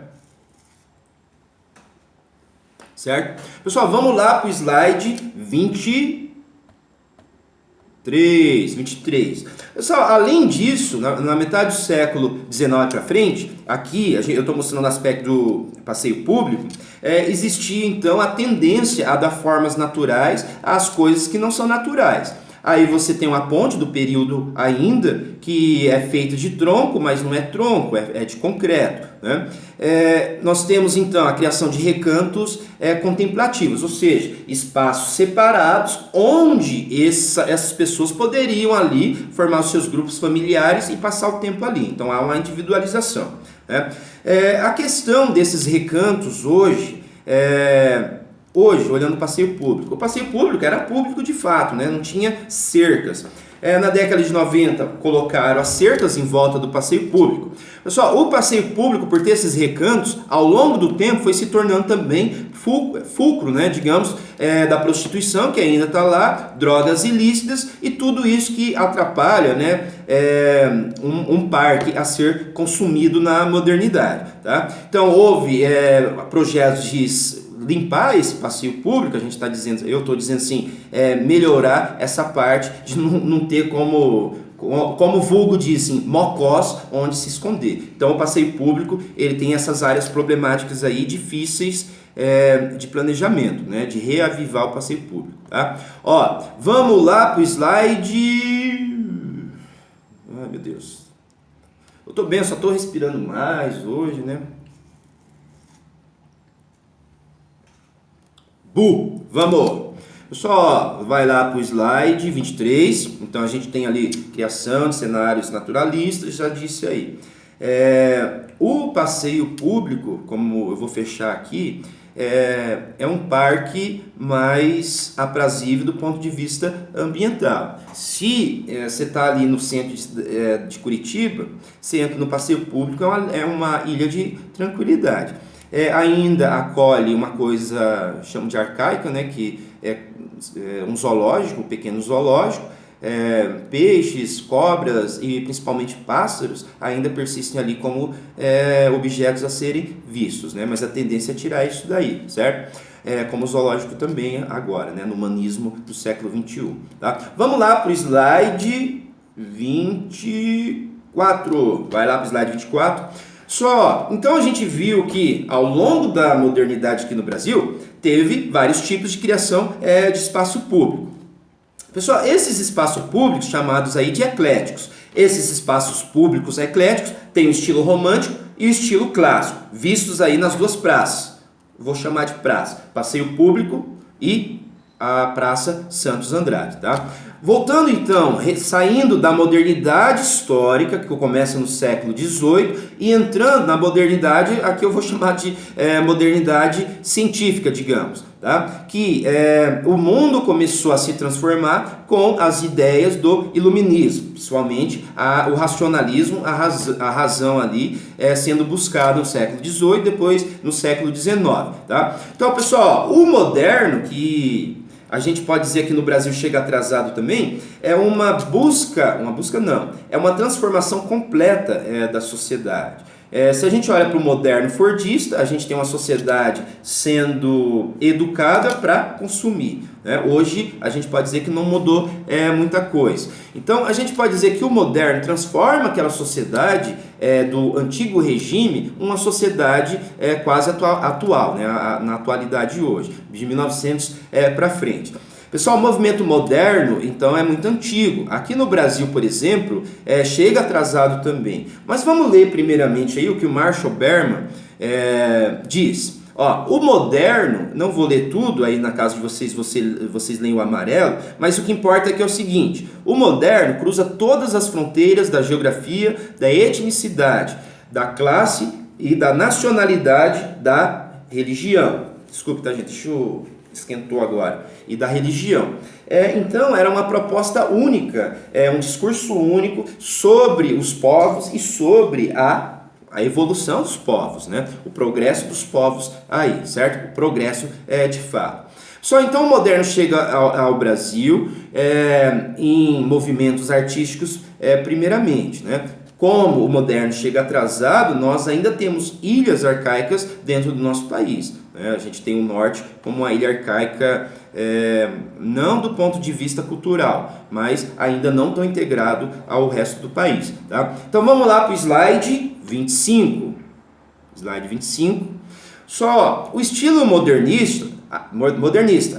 Certo? Pessoal, vamos lá para o slide 23. 23. Pessoal, além disso, na metade do século XIX para frente, aqui eu estou mostrando o aspecto do passeio público, existia então a tendência a dar formas naturais às coisas que não são naturais. Aí você tem uma ponte do período ainda, que é feita de tronco, mas não é tronco, é de concreto, né? Nós temos então a criação de recantos contemplativos, ou seja, espaços separados onde essas pessoas poderiam ali formar os seus grupos familiares e passar o tempo ali. Então há uma individualização, né? A questão desses recantos hoje, olhando o passeio público era público de fato, né? Não tinha cercas. Na década de 90, colocaram as cercas em volta do passeio público. Pessoal, o passeio público, por ter esses recantos, ao longo do tempo foi se tornando também fulcro, né? Digamos, da prostituição, que ainda está lá, drogas ilícitas e tudo isso que atrapalha, né? Um parque a ser consumido na modernidade, tá? Então, houve projetos de limpar esse passeio público, a gente está dizendo, eu estou dizendo assim, melhorar essa parte de não ter como o vulgo diz assim, mocós onde se esconder. Então o passeio público ele tem essas áreas problemáticas aí difíceis de planejamento, né, de reavivar o passeio público, tá? Ó, vamos lá para o slide. Ai meu Deus, eu estou bem, eu só estou respirando mais hoje, né? Vamos! Pessoal, vai lá para o slide 23. Então a gente tem ali criação de cenários naturalistas, já disse aí. O passeio público, como eu vou fechar aqui, é um parque mais aprazível do ponto de vista ambiental. Se você está ali no centro de Curitiba, você entra no passeio público, é uma ilha de tranquilidade. Ainda acolhe uma coisa, chamo de arcaica, né, que é um zoológico, um pequeno zoológico, peixes, cobras e principalmente pássaros ainda persistem ali como objetos a serem vistos, né, mas a tendência é tirar isso daí, certo? Como o zoológico também agora, né, no humanismo do século XXI. Tá? Vamos lá para o slide 24, vai lá para o slide 24. Então a gente viu que ao longo da modernidade aqui no Brasil, teve vários tipos de criação de espaço público. Pessoal, esses espaços públicos chamados aí de ecléticos, esses espaços públicos ecléticos têm o estilo romântico e o estilo clássico, vistos aí nas duas praças. Vou chamar de praça, Passeio Público e a Praça Santos Andrade, tá? Voltando então, saindo da modernidade histórica, que começa no século XVIII, e entrando na modernidade, aqui eu vou chamar de modernidade científica, digamos, tá? Que o mundo começou a se transformar com as ideias do iluminismo, principalmente o racionalismo, a razão ali sendo buscada no século XVIII, depois no século XIX, tá? Então, pessoal, o moderno, que a gente pode dizer que no Brasil chega atrasado também, é uma transformação completa da sociedade. Se a gente olha para o moderno fordista, a gente tem uma sociedade sendo educada para consumir, né? Hoje a gente pode dizer que não mudou muita coisa. Então a gente pode dizer que o moderno transforma aquela sociedade do antigo regime uma sociedade quase atual, né? Na atualidade de hoje, de 1900 para frente. Pessoal, o movimento moderno, então, é muito antigo. Aqui no Brasil, por exemplo, chega atrasado também. Mas vamos ler primeiramente aí o que o Marshall Berman diz. Ó, o moderno, não vou ler tudo, aí na casa de vocês leem o amarelo, mas o que importa é que é o seguinte: o moderno cruza todas as fronteiras da geografia, da etnicidade, da classe e da nacionalidade da religião. Desculpe, tá, gente? Esquentou agora. E da religião. Então, era uma proposta única, um discurso único sobre os povos e sobre a evolução dos povos, né? O progresso dos povos aí, certo? O progresso de fato. Só então o moderno chega ao Brasil em movimentos artísticos primeiramente, né? Como o moderno chega atrasado, nós ainda temos ilhas arcaicas dentro do nosso país. né? A gente tem o norte como uma ilha arcaica, não do ponto de vista cultural, mas ainda não tão integrado ao resto do país. Tá? Então vamos lá para o slide 25. Slide 25. Só o estilo modernista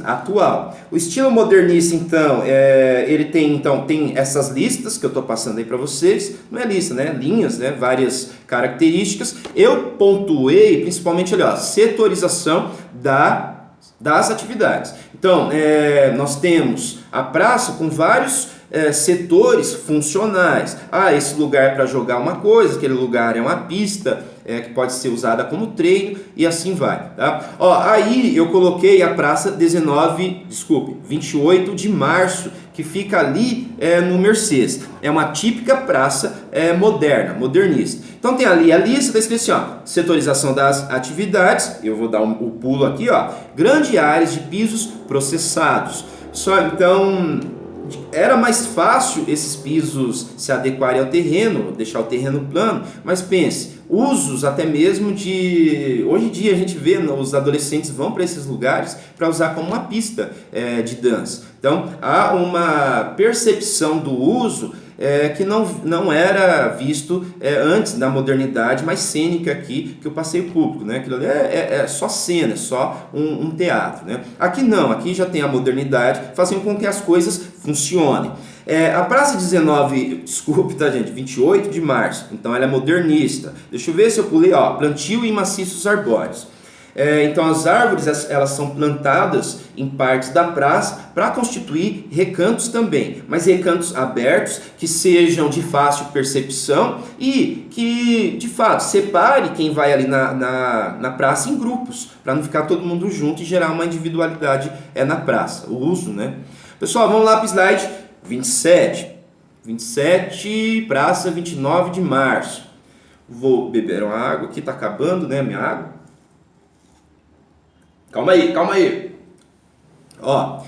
atual. O estilo modernista, então, ele tem essas listas que eu estou passando aí para vocês. Não é lista, né? Linhas, né? Várias características. Eu pontuei principalmente ali, ó, setorização das atividades. Então, nós temos a praça com vários setores funcionais. Esse lugar é para jogar uma coisa, aquele lugar é uma pista que pode ser usada como treino e assim vai. Tá? Aí eu coloquei a praça 28 de março, que fica ali no Mercês. É uma típica praça modernista. Então tem ali a lista, está escrito assim, ó, setorização das atividades, eu vou dar o pulo aqui, ó, grandes áreas de pisos processados. Então, era mais fácil esses pisos se adequarem ao terreno, deixar o terreno plano, mas pense, usos até mesmo hoje em dia a gente vê, os adolescentes vão para esses lugares para usar como uma pista de dança. Então há uma percepção do uso que não era visto antes da modernidade mais cênica aqui, que o passeio público, né? Aquilo ali é só cena, é só um teatro, né? Aqui não, aqui já tem a modernidade fazendo com que as coisas funcionem. A praça 28 de março, então ela é modernista. Deixa eu ver se eu pulei, ó, plantio e maciços arbóreos. Então as árvores elas são plantadas em partes da praça para constituir recantos também, mas recantos abertos que sejam de fácil percepção e que de fato separe quem vai ali na praça em grupos, para não ficar todo mundo junto e gerar uma individualidade na praça, o uso, né? Pessoal, vamos lá para o slide 27. 27, praça 29 de março. Vou beber uma água aqui, está acabando, né, minha água. Calma aí. Ó,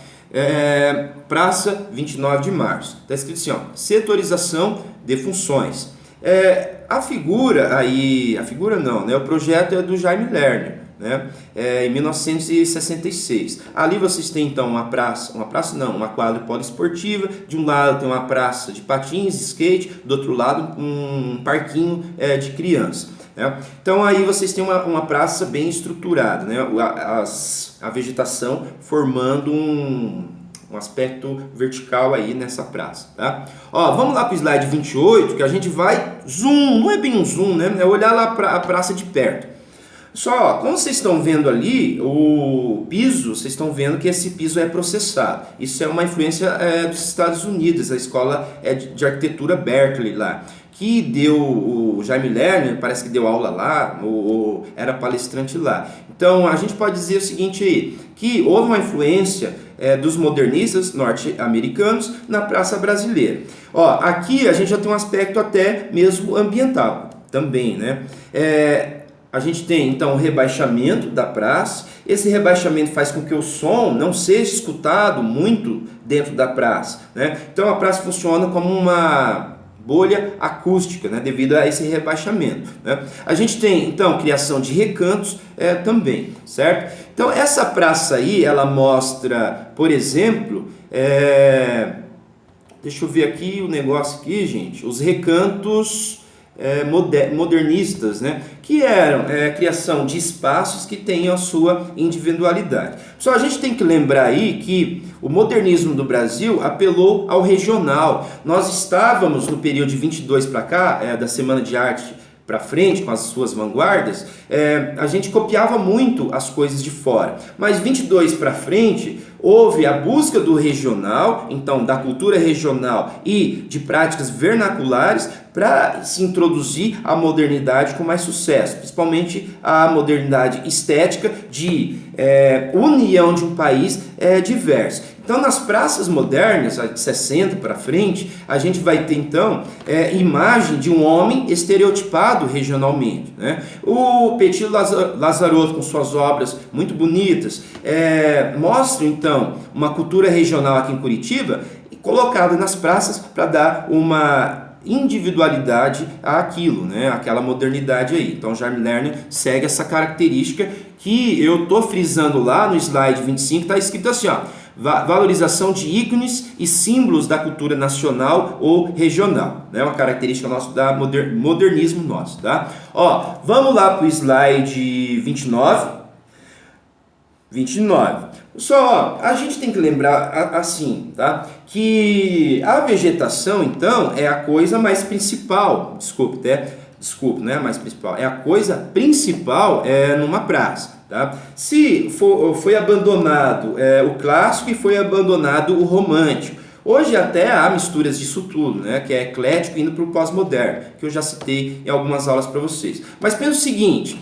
praça 29 de março. Está escrito assim, ó, setorização de funções. A figura não, né? O projeto é do Jaime Lerner, né? Em 1966. Ali vocês têm então uma quadra poliesportiva. De um lado tem uma praça de patins, skate, do outro lado um parquinho de criança. Então aí vocês têm uma praça bem estruturada, né? A vegetação formando um aspecto vertical aí nessa praça, tá? Vamos lá para o slide 28, que a gente vai zoom, não é bem um zoom, né? É olhar lá para a praça de perto. Só, como vocês estão vendo ali, o piso, vocês estão vendo que esse piso é processado. Isso é uma influência dos Estados Unidos, a escola de arquitetura Berkeley lá, que deu, o Jaime Lerner parece que deu aula lá, ou era palestrante lá. Então a gente pode dizer o seguinte aí, que houve uma influência dos modernistas norte-americanos na praça brasileira. Aqui a gente já tem um aspecto até mesmo ambiental também, né? A gente tem então o rebaixamento da praça. Esse rebaixamento faz com que o som não seja escutado muito dentro da praça, né? Então a praça funciona como uma bolha acústica, né, devido a esse rebaixamento, né? A gente tem então criação de recantos também, certo? Então essa praça aí, ela mostra, por exemplo, deixa eu ver aqui o negócio aqui, gente, os recantos modernistas, né, que eram criação de espaços que tenham a sua individualidade. Só a gente tem que lembrar aí que o modernismo do Brasil apelou ao regional. Nós estávamos no período de 22 para cá, da Semana de Arte para frente, com as suas vanguardas, a gente copiava muito as coisas de fora. Mas 22 para frente, houve a busca do regional, então da cultura regional e de práticas vernaculares, para se introduzir a modernidade com mais sucesso, principalmente a modernidade estética de união de um país diverso. Então, nas praças modernas, de 60 para frente, a gente vai ter, então, imagem de um homem estereotipado regionalmente, né? O Petit Lazarotto, com suas obras muito bonitas, mostra, então, uma cultura regional aqui em Curitiba, colocada nas praças para dar uma individualidade àquilo, né? Aquela modernidade aí. Então, Jaime Lerner segue essa característica que eu estou frisando lá no slide 25, está escrito assim, ó, valorização de ícones e símbolos da cultura nacional ou regional, né? Uma característica nossa da modernismo nosso, tá? Ó, vamos lá para o slide 29. Só, a gente tem que lembrar assim, tá? Que a vegetação, então, é a coisa mais principal, desculpe, não é a mais principal, é a coisa principal numa praça, tá? Se foi abandonado o clássico e foi abandonado o romântico. Hoje até há misturas disso tudo, né? Que é eclético indo para o pós-moderno, que eu já citei em algumas aulas para vocês. Mas pensa o seguinte,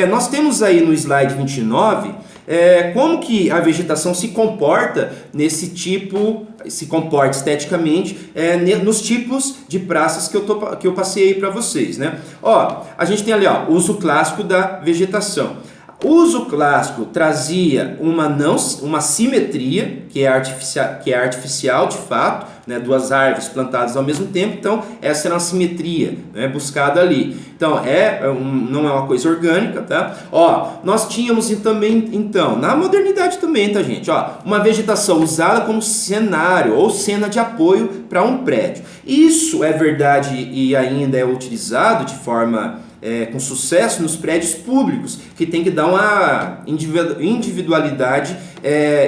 nós temos aí no slide 29 como que a vegetação se comporta nesse tipo, se comporta esteticamente nos tipos de praças que eu passei aí para vocês, né? Ó, a gente tem ali, ó, uso clássico da vegetação. O uso clássico trazia uma simetria, que é artificial de fato, né, duas árvores plantadas ao mesmo tempo, então essa era uma simetria, né, buscada ali. Então não é uma coisa orgânica, tá? Ó, nós tínhamos também, então, na modernidade também, tá, gente? Ó, uma vegetação usada como cenário ou cena de apoio para um prédio. Isso é verdade e ainda é utilizado de forma com sucesso nos prédios públicos, que tem que dar uma individualidade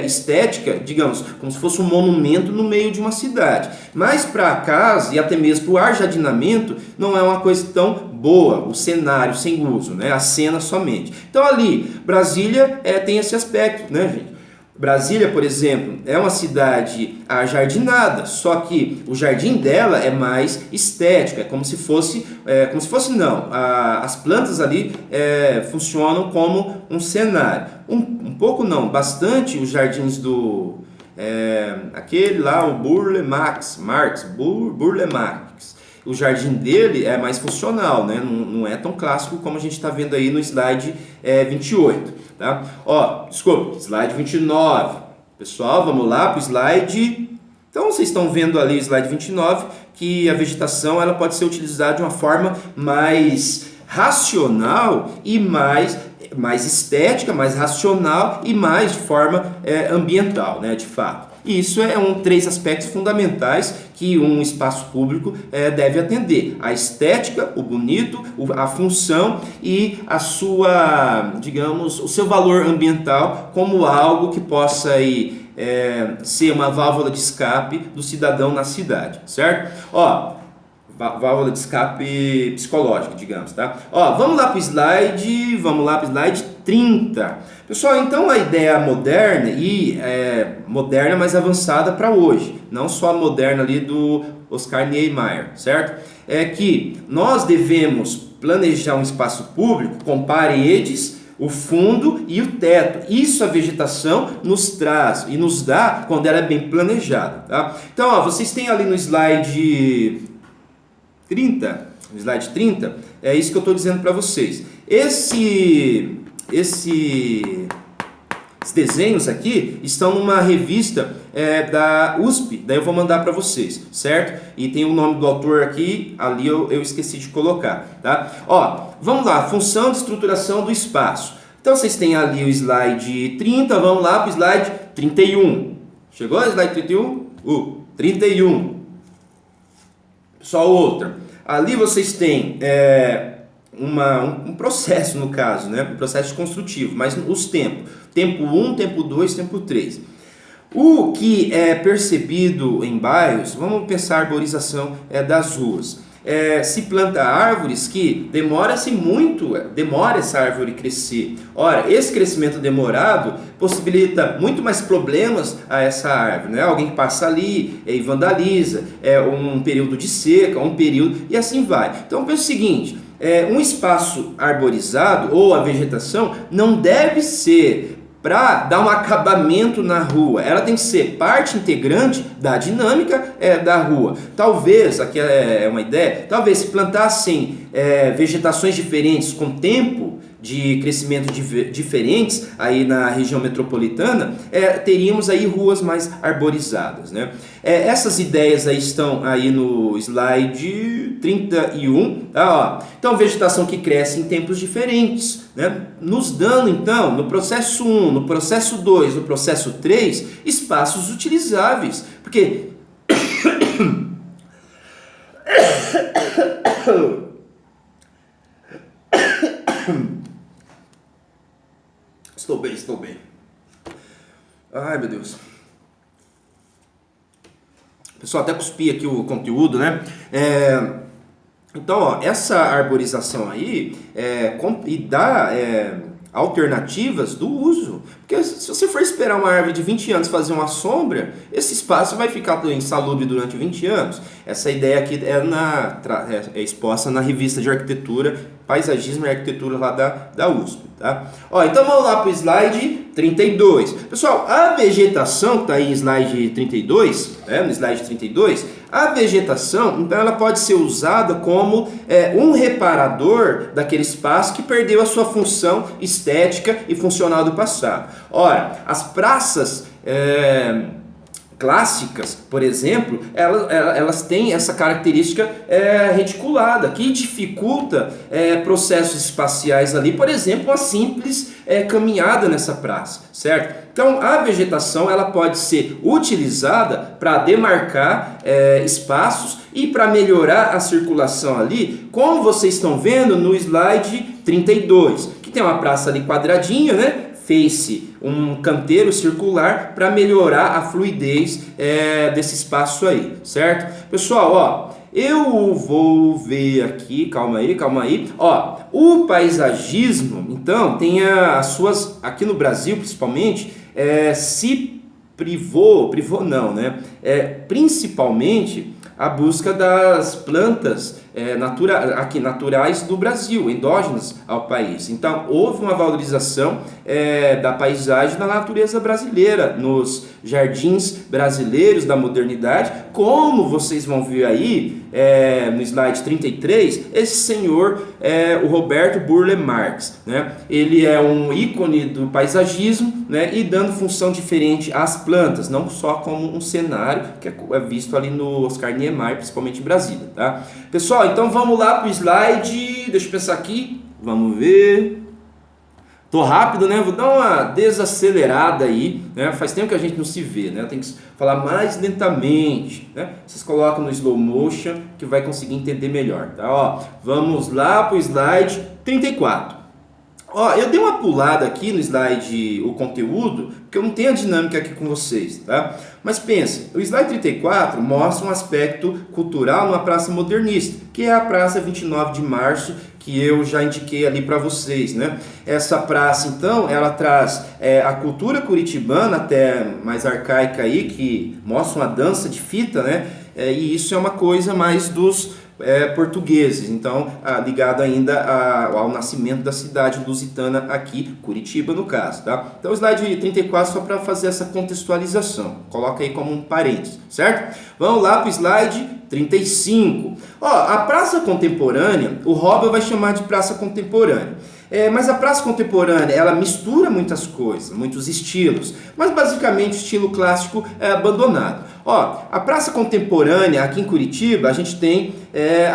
estética, digamos, como se fosse um monumento no meio de uma cidade. Mas para a casa e até mesmo para o ajardinamento não é uma coisa tão boa, o cenário sem uso, né? A cena somente. Então ali, Brasília tem esse aspecto, né, gente? Brasília, por exemplo, é uma cidade ajardinada, só que o jardim dela é mais estético, é como se fosse não, as plantas ali funcionam como um cenário, um pouco não, bastante os jardins do, aquele lá, o Burle Marx, o jardim dele é mais funcional, né? Não é tão clássico como a gente está vendo aí no slide 28. Tá? Ó, desculpa, slide 29. Pessoal, vamos lá para o slide. Então, vocês estão vendo ali o slide 29, que a vegetação ela pode ser utilizada de uma forma mais racional e mais estética, mais racional e mais de forma ambiental, né, de fato. E isso três aspectos fundamentais que um espaço público deve atender: a estética, o bonito, a função e a sua, digamos, o seu valor ambiental como algo que possa aí, ser uma válvula de escape do cidadão na cidade, certo? Ó, válvula de escape psicológica, digamos, tá? Ó, vamos lá para o slide 30. Pessoal, então a ideia moderna moderna, mas avançada para hoje, não só a moderna ali do Oscar Niemeyer, certo? É que nós devemos planejar um espaço público com paredes, o fundo e o teto. Isso a vegetação nos traz e nos dá quando ela é bem planejada, tá? Então, ó, vocês têm ali no slide 30, é isso que eu estou dizendo para vocês. Esses desenhos aqui estão numa revista da USP, daí eu vou mandar para vocês, certo? E tem o nome do autor aqui, ali eu esqueci de colocar, tá? Ó, vamos lá, função de estruturação do espaço. Então vocês têm ali o slide 30, vamos lá para o slide 31. Chegou o slide 31? 31. Só outra. Ali vocês têm um processo, no caso, né? Um processo construtivo, mas os tempos. Tempo 1, tempo 2, tempo 3. O que é percebido em bairros, vamos pensar a arborização das ruas. Se planta árvores que demora essa árvore crescer. Ora, esse crescimento demorado possibilita muito mais problemas a essa árvore, né? Alguém que passa ali e vandaliza, um período de seca, e assim vai. Então pensa o seguinte, um espaço arborizado ou a vegetação não deve ser para dar um acabamento na rua, ela tem que ser parte integrante da dinâmica da rua. Talvez, aqui é uma ideia, talvez se plantassem vegetações diferentes com tempo, de crescimento diferentes aí na região metropolitana, teríamos aí ruas mais arborizadas, né? Essas ideias aí estão aí no slide 31, tá? Ó. Então, vegetação que cresce em tempos diferentes, né? Nos dando, então, no processo 1, no processo 2, no processo 3, espaços utilizáveis, porque... Estou bem. Ai, meu Deus. Pessoal, até cuspi aqui o conteúdo, né? Então, ó, essa arborização aí dá alternativas do uso. Porque se você for esperar uma árvore de 20 anos fazer uma sombra, esse espaço vai ficar insalubre durante 20 anos. Essa ideia aqui é exposta na revista de arquitetura, Paisagismo e Arquitetura lá da USP, tá? Ó, então vamos lá para o slide 32. Pessoal, a vegetação que está aí em slide 32, no slide 32, a vegetação, então ela pode ser usada como um reparador daquele espaço que perdeu a sua função estética e funcional do passado. Ora, as praças clássicas, por exemplo, elas têm essa característica reticulada, que dificulta processos espaciais ali, por exemplo, uma simples caminhada nessa praça, certo? Então, a vegetação ela pode ser utilizada para demarcar espaços e para melhorar a circulação ali, como vocês estão vendo no slide 32, que tem uma praça ali quadradinha, né? Fez-se um canteiro circular para melhorar a fluidez desse espaço aí, certo? Pessoal, ó, eu vou ver aqui, calma aí, ó, o paisagismo, então, tem as suas, aqui no Brasil principalmente, se privou não, né? Principalmente a busca das plantas naturais do Brasil, endógenas ao país. Então, houve uma valorização da paisagem da natureza brasileira, nos jardins brasileiros da modernidade, como vocês vão ver aí no slide 33, esse senhor, o Roberto Burle Marx, né? Ele é um ícone do paisagismo, né? E dando função diferente às plantas, não só como um cenário que é visto ali no Oscar Niemeyer, principalmente em Brasília, tá? Pessoal, então vamos lá para o slide, deixa eu pensar aqui, vamos ver... Tô rápido, né? Vou dar uma desacelerada aí, né? Faz tempo que a gente não se vê, né? Tem que falar mais lentamente, né? Vocês colocam no slow motion que vai conseguir entender melhor, tá? Ó, vamos lá pro slide 34. Ó, eu dei uma pulada aqui no slide, o conteúdo, porque eu não tenho a dinâmica aqui com vocês, tá? Mas pense, o slide 34 mostra um aspecto cultural numa praça modernista, que é a Praça 29 de Março, que eu já indiquei ali para vocês, né? Essa praça, então, ela traz a cultura curitibana, até mais arcaica aí, que mostra uma dança de fita, né? E isso é uma coisa mais dos portugueses, então ligado ainda ao nascimento da cidade lusitana aqui, Curitiba no caso, tá? Então o slide 34 só para fazer essa contextualização, coloca aí como um parênteses, certo? Vamos lá para o slide 35. Ó, a praça contemporânea, o Robert vai chamar de praça contemporânea. Mas a praça contemporânea, ela mistura muitas coisas, muitos estilos, mas basicamente o estilo clássico é abandonado. Ó, a praça contemporânea aqui em Curitiba, a gente tem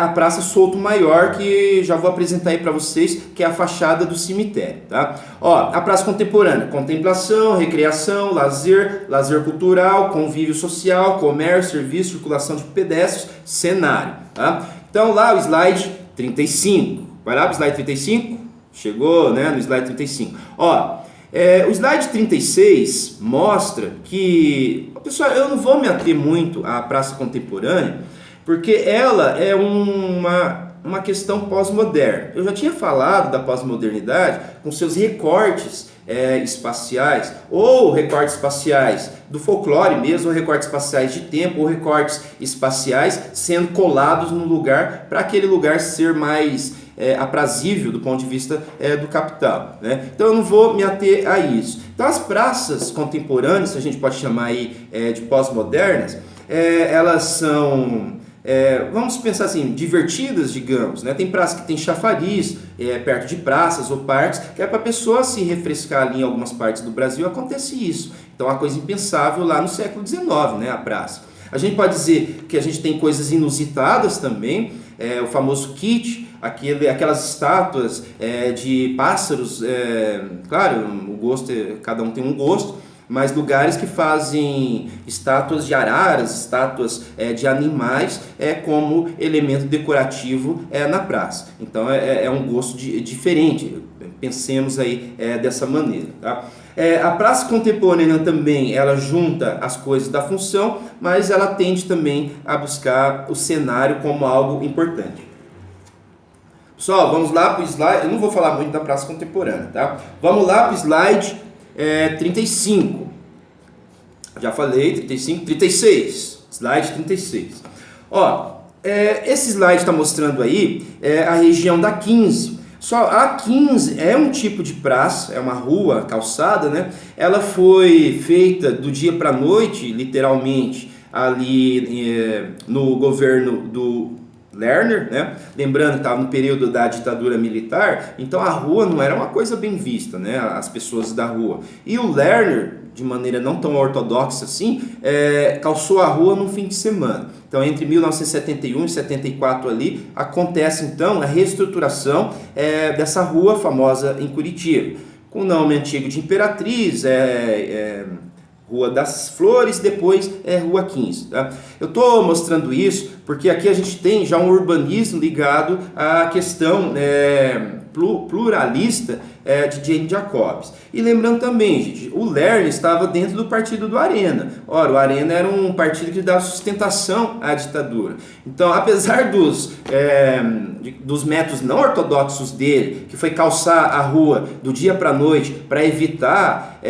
a Praça Souto Maior, que já vou apresentar aí para vocês, que é a fachada do cemitério, tá? Ó, a praça contemporânea, contemplação, recreação, lazer cultural, convívio social, comércio, serviço, circulação de pedestres, cenário, tá? Então lá o slide 35, vai lá para o slide 35? Chegou, né, no slide 35. Ó, o slide 36 mostra que... Pessoal, eu não vou me ater muito à praça contemporânea, porque ela é uma questão pós-moderna. Eu já tinha falado da pós-modernidade com seus recortes espaciais, ou recortes espaciais do folclore mesmo, ou recortes espaciais de tempo, ou recortes espaciais sendo colados no lugar, para aquele lugar ser mais... aprazível do ponto de vista do capital, né? Então eu não vou me ater a isso. Então as praças contemporâneas, a gente pode chamar aí de pós-modernas, elas são vamos pensar assim, divertidas, digamos, né? Tem praças que tem chafariz, perto de praças ou parques, que é para a pessoa se refrescar ali em algumas partes do Brasil, acontece isso. Então é uma coisa impensável lá no século XIX, né, a praça. A gente pode dizer que a gente tem coisas inusitadas também, o famoso kit, aquelas estátuas de pássaros, claro, o gosto, cada um tem um gosto, mas lugares que fazem estátuas de araras, estátuas de animais como elemento decorativo na praça. Então é um gosto diferente, pensemos aí dessa maneira. Tá? A praça contemporânea também, ela junta as coisas da função, mas ela tende também a buscar o cenário como algo importante. Pessoal, vamos lá para o slide, eu não vou falar muito da praça contemporânea, tá? Vamos lá para o slide 35. Já falei, 35, 36. Slide 36. Ó, esse slide está mostrando aí a região da 15. Só a 15 é um tipo de praça, é uma rua, calçada, né? Ela foi feita do dia para a noite, literalmente, ali no governo do Lerner, né? Lembrando que estava no período da ditadura militar, então a rua não era uma coisa bem vista, né? As pessoas da rua. E o Lerner, de maneira não tão ortodoxa assim, calçou a rua no fim de semana. Então, entre 1971 e 74 ali, acontece então a reestruturação dessa rua famosa em Curitiba, com o nome antigo de Imperatriz, Rua das Flores, depois Rua 15. Tá? Eu estou mostrando isso porque aqui a gente tem já um urbanismo ligado à questão pluralista de Jane Jacobs. E lembrando também, gente, o Lerner estava dentro do partido do Arena. Ora, o Arena era um partido que dava sustentação à ditadura. Então, apesar dos métodos não ortodoxos dele, que foi calçar a rua do dia para a noite para evitar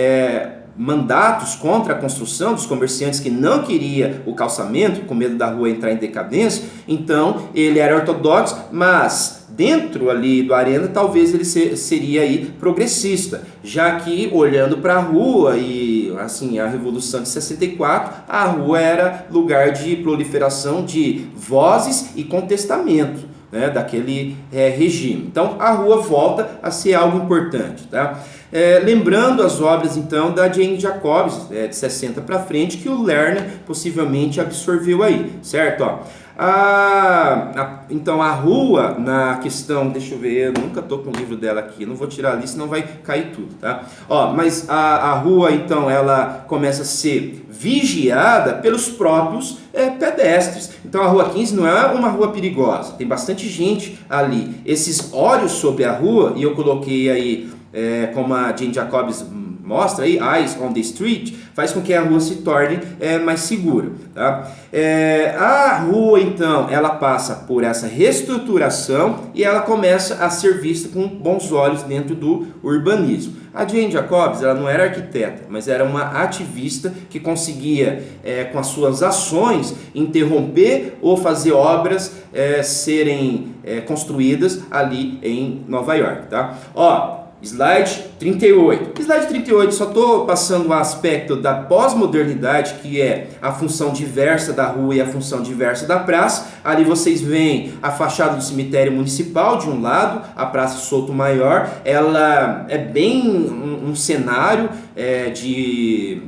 mandatos contra a construção dos comerciantes que não queria o calçamento, com medo da rua entrar em decadência, então ele era ortodoxo, mas dentro ali do Arena talvez ele seria aí progressista, já que olhando para a rua e assim a Revolução de 64, a rua era lugar de proliferação de vozes e contestamento, né, daquele regime. Então a rua volta a ser algo importante, tá? Lembrando as obras então da Jane Jacobs, de 60 para frente, que o Lerner possivelmente absorveu aí, certo? Ó, então a rua na questão, deixa eu ver, eu nunca estou com o livro dela aqui, não vou tirar ali senão vai cair tudo, tá? Ó, mas a rua então ela começa a ser vigiada pelos próprios pedestres. Então a Rua 15 não é uma rua perigosa, tem bastante gente ali. Esses óleos sobre a rua, e eu coloquei aí como a Jane Jacobs mostra aí, Eyes on the Street, faz com que a rua se torne mais segura. Tá? A rua, então, ela passa por essa reestruturação e ela começa a ser vista com bons olhos dentro do urbanismo. A Jane Jacobs, ela não era arquiteta, mas era uma ativista que conseguia, com as suas ações, interromper ou fazer obras serem construídas ali em Nova York. Tá? Ó, slide 38. Slide 38, só estou passando um aspecto da pós-modernidade, que é a função diversa da rua e a função diversa da praça. Ali vocês veem a fachada do cemitério municipal de um lado, a Praça Souto Maior. Ela é bem um cenário de...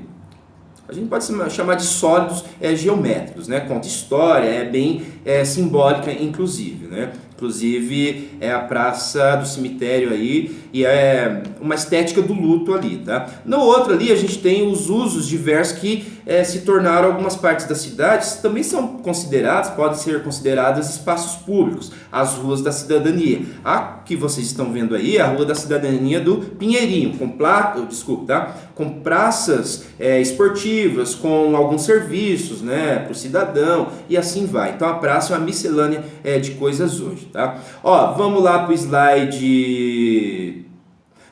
a gente pode chamar de sólidos geométricos, né? Conta história, é bem simbólica, inclusive, né? Inclusive é a praça do cemitério aí e é uma estética do luto ali, tá? No outro ali a gente tem os usos diversos que se tornaram algumas partes das cidades, também são consideradas, podem ser consideradas espaços públicos, as ruas da cidadania. A que vocês estão vendo aí é a Rua da Cidadania do Pinheirinho, com praças esportivas, com alguns serviços, né, para o cidadão e assim vai. Então a praça é uma miscelânea de coisas hoje, tá? Ó, vamos lá para o slide.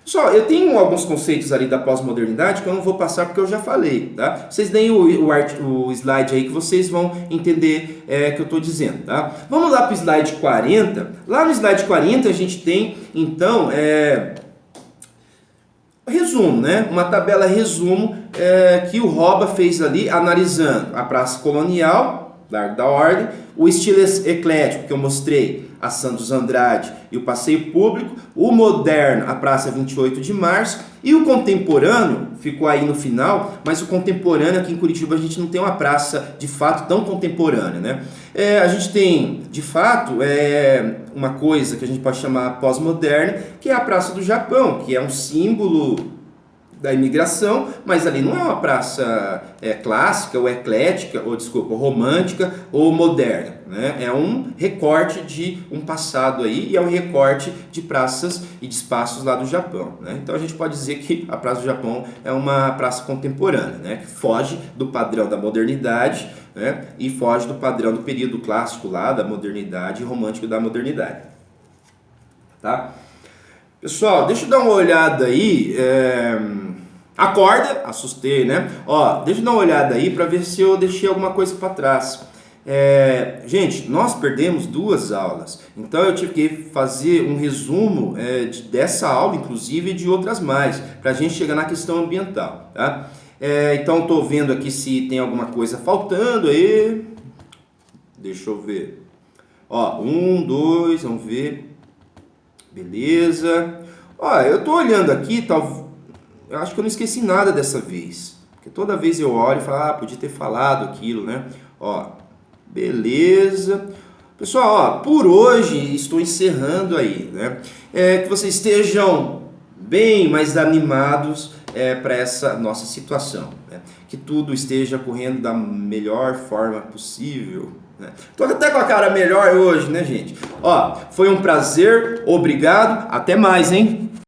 Só, eu tenho alguns conceitos ali da pós-modernidade que eu não vou passar porque eu já falei, tá? Vocês deem o slide aí que vocês vão entender que eu estou dizendo, tá? Vamos lá para o slide 40. Lá no slide 40 a gente tem, então, resumo, né? Uma tabela resumo que o Roba fez ali analisando a Praça Colonial, Largo da Ordem, o estilo eclético que eu mostrei, a Santos Andrade e o Passeio Público, o moderno, a Praça 28 de Março, e o contemporâneo, ficou aí no final, mas o contemporâneo aqui em Curitiba a gente não tem uma praça de fato tão contemporânea, né? A gente tem, de fato, uma coisa que a gente pode chamar pós-moderna, que é a Praça do Japão, que é um símbolo da imigração, mas ali não é uma praça clássica ou eclética, ou desculpa, romântica ou moderna, né? É um recorte de um passado aí e é um recorte de praças e de espaços lá do Japão, né? Então a gente pode dizer que a Praça do Japão é uma praça contemporânea, né? Que foge do padrão da modernidade, né? E foge do padrão do período clássico lá da modernidade e romântico da modernidade, tá? Pessoal, deixa eu dar uma olhada aí. Acorda, assustei, né? Ó, deixa eu dar uma olhada aí para ver se eu deixei alguma coisa para trás. Gente, nós perdemos 2 aulas, então eu tive que fazer um resumo dessa aula, inclusive, e de outras mais, para a gente chegar na questão ambiental, tá? Então estou vendo aqui se tem alguma coisa faltando aí. Deixa eu ver. Ó, 1, 2, vamos ver. Beleza. Ó, eu tô olhando aqui, eu acho que eu não esqueci nada dessa vez. Porque toda vez eu olho e falo, podia ter falado aquilo, né? Ó, beleza. Pessoal, ó, por hoje estou encerrando aí, né? Que vocês estejam bem mais animados para essa nossa situação, né? Que tudo esteja correndo da melhor forma possível. Tô até com a cara melhor hoje, né, gente? Ó, foi um prazer, obrigado, até mais, hein?